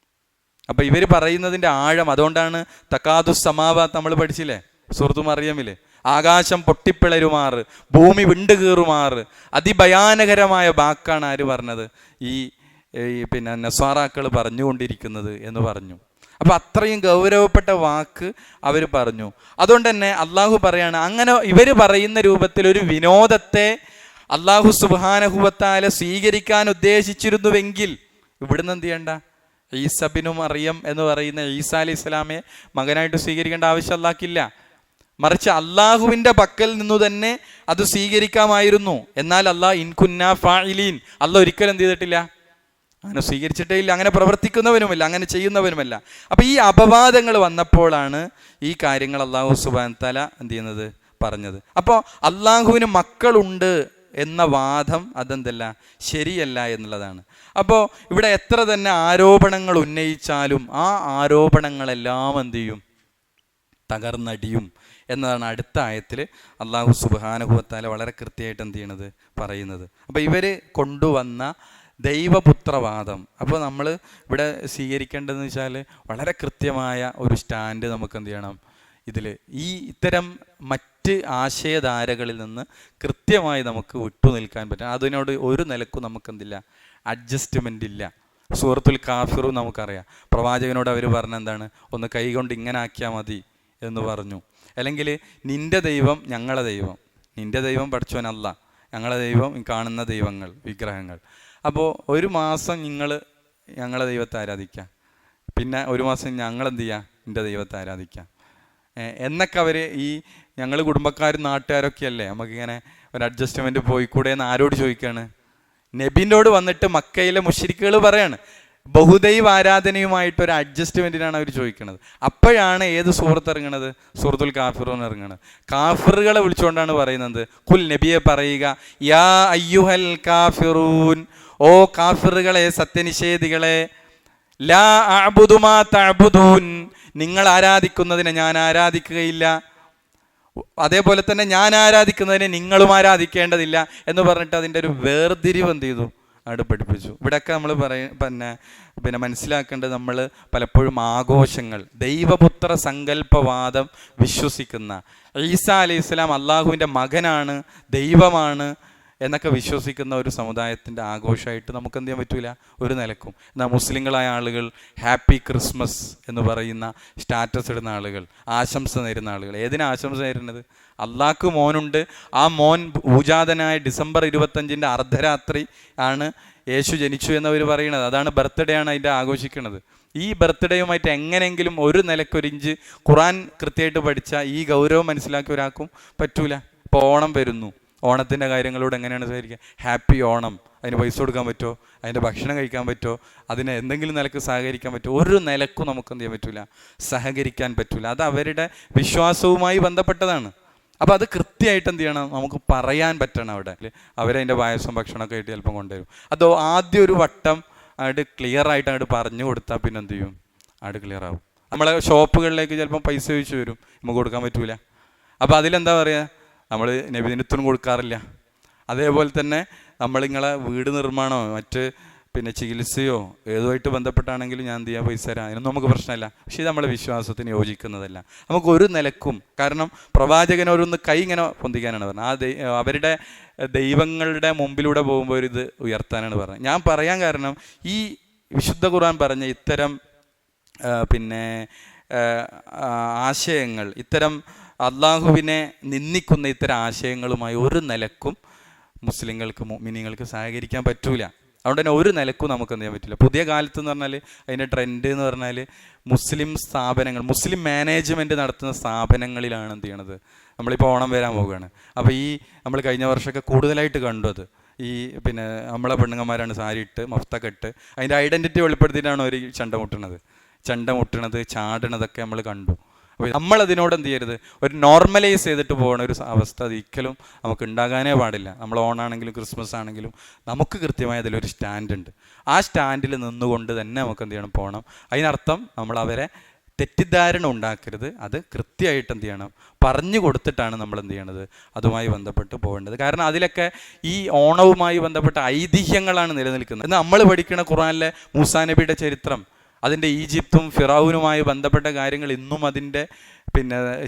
അപ്പം ഇവർ പറയുന്നതിൻ്റെ ആഴം അതുകൊണ്ടാണ് തക്കാദു സമാവാത്ത് നമ്മൾ പഠിച്ചില്ലേ സൂറത്തു മറിയമില്, ആകാശം പൊട്ടിപ്പിളരുമാറ്, ഭൂമി വിണ്ടുകീറുമാറ്, അതിഭയാനകരമായ വാക്കാണ് ആര് പറഞ്ഞത്? ഈ നസ്വാറാക്കൾ പറഞ്ഞുകൊണ്ടിരിക്കുന്നത് എന്ന് പറഞ്ഞു. അപ്പം അത്രയും ഗൗരവപ്പെട്ട വാക്ക് അവർ പറഞ്ഞു. അതുകൊണ്ട് തന്നെ അള്ളാഹു പറയാണ്, അങ്ങനെ ഇവർ പറയുന്ന രൂപത്തിൽ ഒരു വിനോദത്തെ അള്ളാഹു സുബ്ഹാനഹു വ തആല സ്വീകരിക്കാൻ ഉദ്ദേശിച്ചിരുന്നുവെങ്കിൽ ഇവിടുന്ന് എന്ത് ചെയ്യണ്ട? ഈസ ബിനു മറിയം എന്ന് പറയുന്ന ഈസാ അലൈഹി ഇസ്ലാമെ മകനായിട്ട് സ്വീകരിക്കേണ്ട ആവശ്യം അള്ളാഹ്ക്കില്ല. മറിച്ച് അള്ളാഹുവിൻ്റെ പക്കൽ നിന്നു തന്നെ അത് സ്വീകരിക്കാമായിരുന്നു. എന്നാൽ അള്ളാഹ് ഇൻകുന്നാ ഫാഇലീൻ, അള്ളാഹ് ഒരിക്കലും എന്ത് ചെയ്തിട്ടില്ല? അങ്ങനെ സ്വീകരിച്ചിട്ടേ ഇല്ല, അങ്ങനെ പ്രവർത്തിക്കുന്നവനുമല്ല, അങ്ങനെ ചെയ്യുന്നവനുമല്ല. അപ്പം ഈ അപവാദങ്ങൾ വന്നപ്പോഴാണ് ഈ കാര്യങ്ങൾ അള്ളാഹു സുബ്ഹാനഹു വ തആല എന്ത് ചെയ്യുന്നത്? പറഞ്ഞത്. അപ്പോൾ അള്ളാഹുവിന് മക്കളുണ്ട് എന്ന വാദം അതെന്തല്ല, ശരിയല്ല എന്നുള്ളതാണ്. അപ്പോൾ ഇവിടെ എത്ര തന്നെ ആരോപണങ്ങൾ ഉന്നയിച്ചാലും ആ ആരോപണങ്ങളെല്ലാം എന്ത് ചെയ്യും? തകർന്നടിയും എന്നതാണ് അടുത്ത ആയത്തിൽ അള്ളാഹു സുബ്ഹാനഹു വ തആല വളരെ കൃത്യമായിട്ട് എന്ത് ചെയ്യണത്? പറയുന്നത്. അപ്പോൾ ഇവർ കൊണ്ടുവന്ന ദൈവപുത്രവാദം, അപ്പോൾ നമ്മൾ ഇവിടെ സ്വീകരിക്കേണ്ടതെന്ന് വെച്ചാൽ വളരെ കൃത്യമായ ഒരു സ്റ്റാൻഡ് നമുക്ക് എന്ത് ചെയ്യണം? ഇത്തരം മറ്റ് ആശയധാരകളിൽ നിന്ന് കൃത്യമായി നമുക്ക് വിട്ടുനിൽക്കാൻ പറ്റും. അതിനോട് ഒരു നിലക്കും നമുക്കെന്തില്ല? അഡ്ജസ്റ്റ്മെൻ്റ് ഇല്ല. സൂറത്തുൽ കാഫിറും നമുക്കറിയാം, പ്രവാചകനോട് അവർ പറഞ്ഞ എന്താണ്? ഒന്ന് കൈകൊണ്ട് ഇങ്ങനെ ആക്കിയാൽ മതി എന്ന് പറഞ്ഞു. അല്ലെങ്കിൽ നിൻ്റെ ദൈവം ഞങ്ങളെ ദൈവം, നിൻ്റെ ദൈവം പഠിച്ചവനല്ല, ഞങ്ങളെ ദൈവം കാണുന്ന ദൈവങ്ങൾ, വിഗ്രഹങ്ങൾ. അപ്പോൾ ഒരു മാസം നിങ്ങൾ ഞങ്ങളെ ദൈവത്തെ ആരാധിക്കാം, പിന്നെ ഒരു മാസം ഞങ്ങളെന്ത് ചെയ്യാം? നിൻ്റെ ദൈവത്തെ ആരാധിക്കാം എന്നൊക്കെ അവർ ഞങ്ങൾ കുടുംബക്കാരും നാട്ടുകാരൊക്കെ അല്ലേ, നമുക്കിങ്ങനെ ഒരു അഡ്ജസ്റ്റ്മെൻറ്റ് പോയിക്കൂടെ എന്ന് ആരോട് ചോദിക്കുകയാണ്? നബിൻ്റോട് വന്നിട്ട് മക്കയിലെ മുശ്രിക്കുകൾ പറയാണ്, ബഹുദൈവ ആരാധനയുമായിട്ടൊരു അഡ്ജസ്റ്റ്മെൻറ്റിനാണ് അവർ ചോദിക്കുന്നത്. അപ്പോഴാണ് ഏത് സൂറത്ത് ഇറങ്ങണത്? സൂറത്തുൽ കാഫിറൂൻ ഇറങ്ങണത്. കാഫിറുകളെ വിളിച്ചുകൊണ്ടാണ് പറയുന്നത്, കുൽ നബിയെ പറയുക, യാ അയ്യുഹൽ കാഫിറൂൻ, ഓ കാഫിറുകളെ, സത്യനിഷേധികളെ, ലാ അഅ്ബുദു മാ തഅ്ബുദൂൻ, നിങ്ങൾ ആരാധിക്കുന്നതിനെ ഞാൻ ആരാധിക്കുകയില്ല, അതേപോലെ തന്നെ ഞാൻ ആരാധിക്കുന്നതിനെ നിങ്ങളും ആരാധിക്കേണ്ടതില്ല എന്ന് പറഞ്ഞിട്ട് അതിൻ്റെ ഒരു വേർതിരിവ് എന്ത് ചെയ്തു? അവിടെ പഠിപ്പിച്ചു. ഇവിടെയൊക്കെ നമ്മൾ പിന്നെ മനസ്സിലാക്കേണ്ടത്, നമ്മൾ പലപ്പോഴും ആഘോഷങ്ങൾ, ദൈവപുത്ര സങ്കല്പവാദം വിശ്വസിക്കുന്ന, ഈസാ അലൈഹി സ്വലാം അള്ളാഹുവിൻ്റെ മകനാണ്, ദൈവമാണ് എന്നൊക്കെ വിശ്വസിക്കുന്ന ഒരു സമുദായത്തിൻ്റെ ആഘോഷമായിട്ട് നമുക്ക് എന്ത് ചെയ്യാൻ പറ്റൂല ഒരു നിലക്കും. എന്നാൽ മുസ്ലിങ്ങളായ ആളുകൾ ഹാപ്പി ക്രിസ്മസ് എന്ന് പറയുന്ന സ്റ്റാറ്റസ് ഇടുന്ന ആളുകൾ, ആശംസ നേരുന്ന ആളുകൾ, ഏതിനാ ആശംസ നേരുന്നത്? അള്ളാഹ്ക്ക് മോനുണ്ട്, ആ മോൻ ഭൂജാതനായ ഡിസംബർ 25 അർദ്ധരാത്രി ആണ് യേശു ജനിച്ചു എന്നവർ പറയുന്നത്. അതാണ് ബർത്ത്ഡേ ആണ് അതിൻ്റെ ആഘോഷിക്കുന്നത്. ഈ ബർത്ത്ഡേയുമായിട്ട് എങ്ങനെയെങ്കിലും ഒരു നിലക്കൊരിഞ്ച് ഖുറാൻ കൃത്യമായിട്ട് പഠിച്ചാൽ ഈ ഗൗരവം മനസ്സിലാക്കി ഒരാൾക്കും പറ്റൂല. ഇപ്പോൾ ഓണം വരുന്നു, ഓണത്തിൻ്റെ കാര്യങ്ങളോട് എങ്ങനെയാണ് സഹകരിക്കുക? ഹാപ്പി ഓണം. അതിന് പൈസ കൊടുക്കാൻ പറ്റുമോ? അതിൻ്റെ ഭക്ഷണം കഴിക്കാൻ പറ്റുമോ? അതിന് എന്തെങ്കിലും നിലക്ക് സഹകരിക്കാൻ പറ്റുമോ? ഒരു നിലക്കും നമുക്ക് എന്ത് ചെയ്യാൻ പറ്റില്ല, സഹകരിക്കാൻ പറ്റില്ല. അത് അവരുടെ വിശ്വാസവുമായി ബന്ധപ്പെട്ടതാണ്. അപ്പോൾ അത് കൃത്യമായിട്ട് എന്ത് ചെയ്യണം, നമുക്ക് പറയാൻ പറ്റണം. അവിടെ അവരതിൻ്റെ പായസം ഭക്ഷണമൊക്കെ ആയിട്ട് ചിലപ്പം കൊണ്ടുവരും. അതോ ആദ്യം ഒരു വട്ടം അവിടെ ക്ലിയർ ആയിട്ട് അങ്ങോട്ട് പറഞ്ഞു കൊടുത്താൽ പിന്നെ എന്ത് ചെയ്യും, അവിടെ ക്ലിയർ ആവും. നമ്മളെ ഷോപ്പുകളിലേക്ക് ചിലപ്പം പൈസ ചോദിച്ചു വരും, നമുക്ക് കൊടുക്കാൻ പറ്റൂല. അപ്പോൾ അതിലെന്താ പറയുക, നമ്മൾ നബിദിനത്തിനും കൊടുക്കാറില്ല. അതേപോലെ തന്നെ നമ്മളിങ്ങളെ വീട് നിർമ്മാണമോ മറ്റ് പിന്നെ ചികിത്സയോ ഏതുമായിട്ട് ബന്ധപ്പെട്ടാണെങ്കിലും ഞാൻ എന്ത് ചെയ്യാൻ പൈസ തരാം, അതിനൊന്നും നമുക്ക് പ്രശ്നമില്ല. പക്ഷേ ഇത് നമ്മളെ വിശ്വാസത്തിന് യോജിക്കുന്നതല്ല. നമുക്ക് ഒരു നിലക്കും, കാരണം പ്രവാചകൻ ഓരോന്ന് കൈ ഇങ്ങനെ പൊന്തിക്കാനാണ് പറഞ്ഞത്. അവരുടെ ദൈവങ്ങളുടെ മുമ്പിലൂടെ പോകുമ്പോൾ ഒരു ഇത് ഉയർത്താനാണ് പറഞ്ഞത്. ഞാൻ പറയാൻ കാരണം, ഈ വിശുദ്ധ ഖുർആൻ പറഞ്ഞ ഇത്തരം ആശയങ്ങൾ, ഇത്തരം അള്ളാഹുവിനെ നിന്ദിക്കുന്ന ഇത്തരം ആശയങ്ങളുമായി ഒരു നിലക്കും മുസ്ലിങ്ങൾക്ക് മുഅ്മിനീങ്ങൾക്ക് സഹകരിക്കാൻ പറ്റൂല. അതുകൊണ്ട് തന്നെ ഒരു നിലക്കും നമുക്ക് എന്ത് ചെയ്യാൻ പറ്റില്ല. പുതിയ കാലത്ത് എന്ന് പറഞ്ഞാൽ അതിൻ്റെ ട്രെൻഡ് എന്ന് പറഞ്ഞാൽ മുസ്ലിം സ്ഥാപനങ്ങൾ, മുസ്ലിം മാനേജ്മെൻറ്റ് നടത്തുന്ന സ്ഥാപനങ്ങളിലാണ് എന്ത് ചെയ്യണത്. നമ്മളിപ്പോൾ ഓണം വരാൻ പോവുകയാണ്. അപ്പോൾ നമ്മൾ കഴിഞ്ഞ വർഷമൊക്കെ കൂടുതലായിട്ട് കണ്ടു അത്. പിന്നെ നമ്മളെ പെണ്ണുങ്ങന്മാരാണ് സാരി ഇട്ട് മഫ്തൊക്കെ ഇട്ട് അതിൻ്റെ ഐഡൻറ്റിറ്റി വെളിപ്പെടുത്തിയിട്ടാണ് അവർ ചെണ്ട മുട്ടണത് ചാടണതൊക്കെ നമ്മൾ കണ്ടു. അപ്പോൾ നമ്മളതിനോട് എന്ത് ചെയ്യരുത്, ഒരു നോർമലൈസ് ചെയ്തിട്ട് പോകുന്ന ഒരു അവസ്ഥ ഒരിക്കലും നമുക്ക് ഉണ്ടാകാനേ പാടില്ല. നമ്മൾ ഓണാണെങ്കിലും ക്രിസ്മസ് ആണെങ്കിലും നമുക്ക് കൃത്യമായ അതിലൊരു സ്റ്റാൻഡ് ഉണ്ട്. ആ സ്റ്റാൻഡിൽ നിന്നുകൊണ്ട് തന്നെ നമുക്ക് എന്ത് ചെയ്യണം, പോകണം. അതിനർത്ഥം നമ്മൾ അവരെ തെറ്റിദ്ധാരണ ഉണ്ടാക്കരുത്. അത് കൃത്യമായിട്ട് എന്ത് ചെയ്യണം, പറഞ്ഞു കൊടുത്തിട്ടാണ് നമ്മൾ എന്ത് ചെയ്യണത്, അതുമായി ബന്ധപ്പെട്ട് പോകേണ്ടത്. കാരണം അതിലൊക്കെ ഈ ഓണവുമായി ബന്ധപ്പെട്ട ഐതിഹ്യങ്ങളാണ് നിലനിൽക്കുന്നത്. നമ്മൾ പഠിക്കുന്ന ഖുർആനിലെ മൂസാ നബിയുടെ ചരിത്രം, അതിൻ്റെ ഈജിപ്തും ഫിറൗനുമായി ബന്ധപ്പെട്ട കാര്യങ്ങൾ ഇന്നും അതിൻ്റെ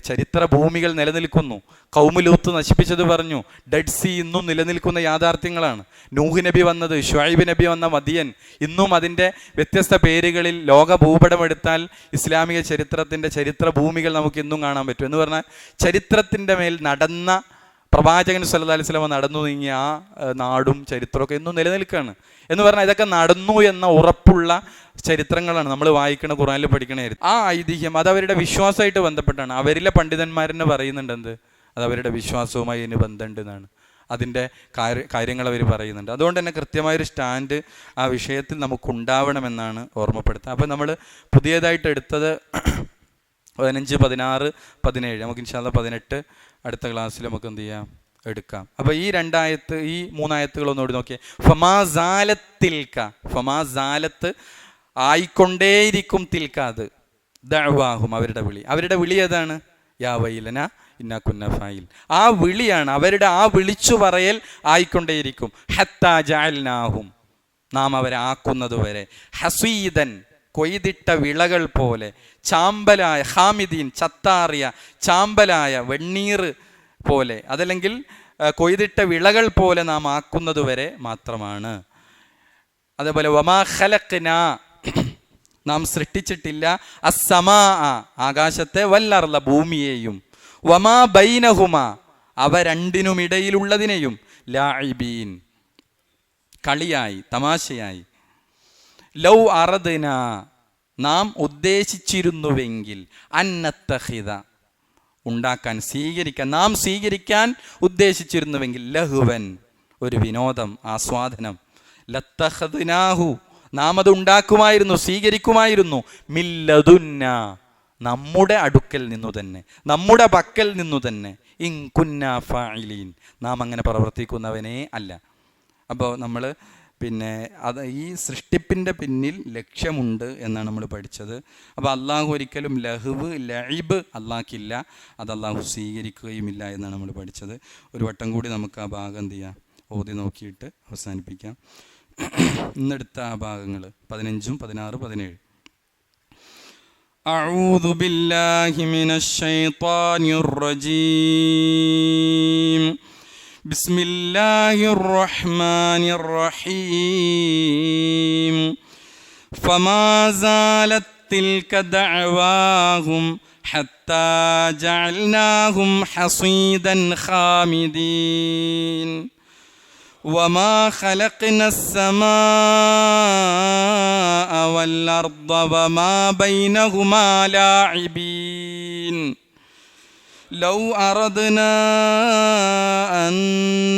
ചരിത്ര ഭൂമികൾ നിലനിൽക്കുന്നു. ഖൗമ് ലൂത്ത് നശിപ്പിച്ചത് പറഞ്ഞു, ഡെഡ് സീ ഇന്നും നിലനിൽക്കുന്ന യാഥാർത്ഥ്യങ്ങളാണ്. നൂഹ് നബി വന്നത്, ഷുഐബ് നബി വന്ന മദിയൻ ഇന്നും അതിൻ്റെ വ്യത്യസ്ത പേരുകളിൽ ലോക ഭൂപടം എടുത്താൽ ഇസ്ലാമിക ചരിത്രത്തിൻ്റെ ചരിത്ര ഭൂമികൾ നമുക്ക് ഇന്നും കാണാൻ പറ്റും. എന്ന് പറഞ്ഞാൽ ചരിത്രത്തിൻ്റെ മേൽ നടന്ന പ്രവാചകൻ സല്ലല്ലാഹു അലൈഹി വസല്ലം നടന്നു നീങ്ങിയ ആ നാടും ചരിത്രമൊക്കെ ഇന്നും നിലനിൽക്കുകയാണ്. എന്ന് പറഞ്ഞാൽ ഇതൊക്കെ നടന്നു എന്ന ഉറപ്പുള്ള ചരിത്രങ്ങളാണ് നമ്മൾ വായിക്കണ ഖുർആനിൽ പഠിക്കണ. ആ ഐതിഹ്യം അത് അവരുടെ വിശ്വാസമായിട്ട് ബന്ധപ്പെട്ടാണ്. അവരിലെ പണ്ഡിതന്മാരെന്നെ പറയുന്നുണ്ട് എന്ത്, അത് അവരുടെ വിശ്വാസവുമായി ഇതിന് ബന്ധമുണ്ട് എന്നാണ്. അതിൻ്റെ കാര്യങ്ങൾ അവർ പറയുന്നുണ്ട്. അതുകൊണ്ട് തന്നെ കൃത്യമായൊരു സ്റ്റാൻഡ് ആ വിഷയത്തിൽ നമുക്കുണ്ടാവണമെന്നാണ് ഓർമ്മപ്പെടുത്തുക. അപ്പോൾ നമ്മൾ പുതിയതായിട്ട് എടുത്തത് 15, 16, 17. നമുക്ക് ഇൻഷാ അല്ലാഹ് 18 അടുത്ത ക്ലാസ്സിൽ നമുക്ക് എന്ത് ചെയ്യാം, എടുക്കാം. അപ്പോൾ ഈ 3 ആയത്തുകളൊന്നുകൂടി നോക്കിയേ. ഫമാസാലത്ത് ആയിക്കൊണ്ടേയിരിക്കും തിൽക്ക, അത് ദഅവാഹും അവരുടെ വിളി ഏതാണ്? യാ വൈലന ഇന്നാ കുന്നാ ഫായിൽ. ആ വിളിയാണ്, അവരുടെ ആ വിളിച്ചു പറയൽ ആയിക്കൊണ്ടേയിരിക്കും. ഹത്താ ജഅൽനാഹും, നാം അവരെ ആക്കുന്നത് വരെ, ഹസീദൻ, കൊയ്തിട്ട വിളകൾ പോലെ, ചാമ്പലായ, ഹാമിദീൻ, ചത്താറിയ ചാമ്പലായ വെണ്ണീർ പോലെ, അതല്ലെങ്കിൽ കൊയ്തിട്ട വിളകൾ പോലെ നാം ആക്കുന്നത് വരെ മാത്രമാണ്. അതേപോലെ വമാ ഖലഖ്നാ, നാം സൃഷ്ടിച്ചിട്ടില്ല, അസ്സമാ, ആകാശത്തെ, വല്ലർള, ഭൂമിയെയും, വമാ ബൈനഹുമാ, അവ രണ്ടിനുമിടയിലുള്ളതിനെയും, ലാഇബീൻ, കളിയായി, തമാശയായി, ലൗ അറദ്ന, നാം ഉദ്ദേശിച്ചിരുന്നുവെങ്കിൽ, അന്നത്തഖിദ, ഉണ്ടാക്കാൻ, സ്വീകരിക്കാൻ, നാം സ്വീകരിക്കാൻ ഉദ്ദേശിച്ചിരുന്നുവെങ്കിൽ, ലഹുവൻ, ഒരു വിനോദം, ആസ്വാദനം, ലത്തഖദ്നാഹു, നാം അത് ഉണ്ടാക്കുമായിരുന്നു, സ്വീകരിക്കുമായിരുന്നു. മില്ലദുന്ന, നമ്മുടെ അടുക്കൽ നിന്നു തന്നെ, നമ്മുടെ പക്കൽ നിന്നു തന്നെ. ഇൻ കുന്നാ ഫാഇലീൻ, നാം അങ്ങനെ പ്രവർത്തിക്കുന്നവനേ അല്ല. അപ്പോൾ നമ്മൾ അത് ഈ സൃഷ്ടിപ്പിൻ്റെ പിന്നിൽ ലക്ഷ്യമുണ്ട് എന്നാണ് നമ്മൾ പഠിച്ചത്. അപ്പോൾ അള്ളാഹു ഒരിക്കലും ലഹ്വ് ലഇബ് അള്ളാഹ്ക്കില്ല, അത് അള്ളാഹു സ്വീകരിക്കുകയുമില്ല എന്നാണ് നമ്മൾ പഠിച്ചത്. ഒരു വട്ടം കൂടി നമുക്ക് ആ ഭാഗം എന്ത് ചെയ്യാം, ഓതി നോക്കിയിട്ട് അവസാനിപ്പിക്കാം. ഇന്നെടുത്ത ആ ഭാഗങ്ങൾ 15, 16, 17. അഊദു ബില്ലാഹി മിനശ് ശൈത്വാനിർ റജീം. ബിസ്മില്ലാഹിർ റഹ്മാനിർ റഹീം. ഫമാ സാലത് തിൽക ദഅവാഹും ഹത്താ ജഅൽനാഹും ഹസീദൻ ഖാമിദീൻ. വമാ ഖലഖ്നാസ് സമാഅ വൽ അർദ വമാ ബൈനഹുമാ ലാഇബീൻ. ലൗ അറദ്നാ അൻ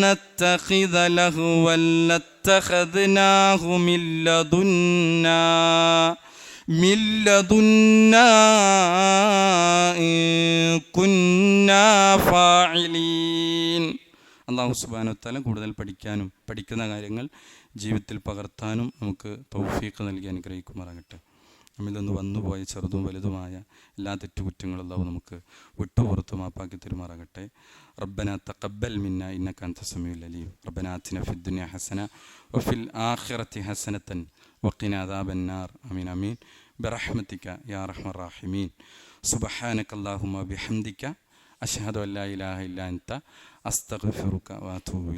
നത്തഖിദ ലഹ്വൻ ലത്തഖദ്നാഹു മിൻ ലദുന്നാ ഇൻ കുന്നാ ഫാഇലീൻ. അല്ലാഹു സുബ്ഹാനഹു വ തആല കൂടുതൽ പഠിക്കാനും പഠിക്കുന്ന കാര്യങ്ങൾ ജീവിതത്തിൽ പകർത്താനും നമുക്ക് തൗഫീഖ് നൽകി അനുഗ്രഹിക്കുമാറാകട്ടെ. നമ്മിൽ നിന്ന് വന്നുപോയ ചെറുതും വലുതുമായ എല്ലാ തെറ്റുകുറ്റങ്ങളും അല്ലാഹു നമുക്ക് വിട്ടുപുറത്ത് മാപ്പാക്കി തരുമാറാകട്ടെ. റബ്ബനാ തഖബ്ബൽ മിന്നാ ഇന്നക അൻത സമീഉൽ അലീം. റബ്ബനാ ആതിനാ ഫിദ് ദുനിയ ഹസന വഫിൽ ആഖിറതി ഹസനതൻ വഖിനാ അദാബന്നാർ. ആമീൻ ആമീൻ ബിറഹ്മതിക യാ അർഹമർ റഹീമീൻ. സുബ്ഹാനക അല്ലാഹുമ്മ ബിഹംദിക അഷ്ഹദു അൻ ലാ ഇലാഹ ഇല്ലാ അൻത അസ്തഗ്ഫിറുക വഅതൂബു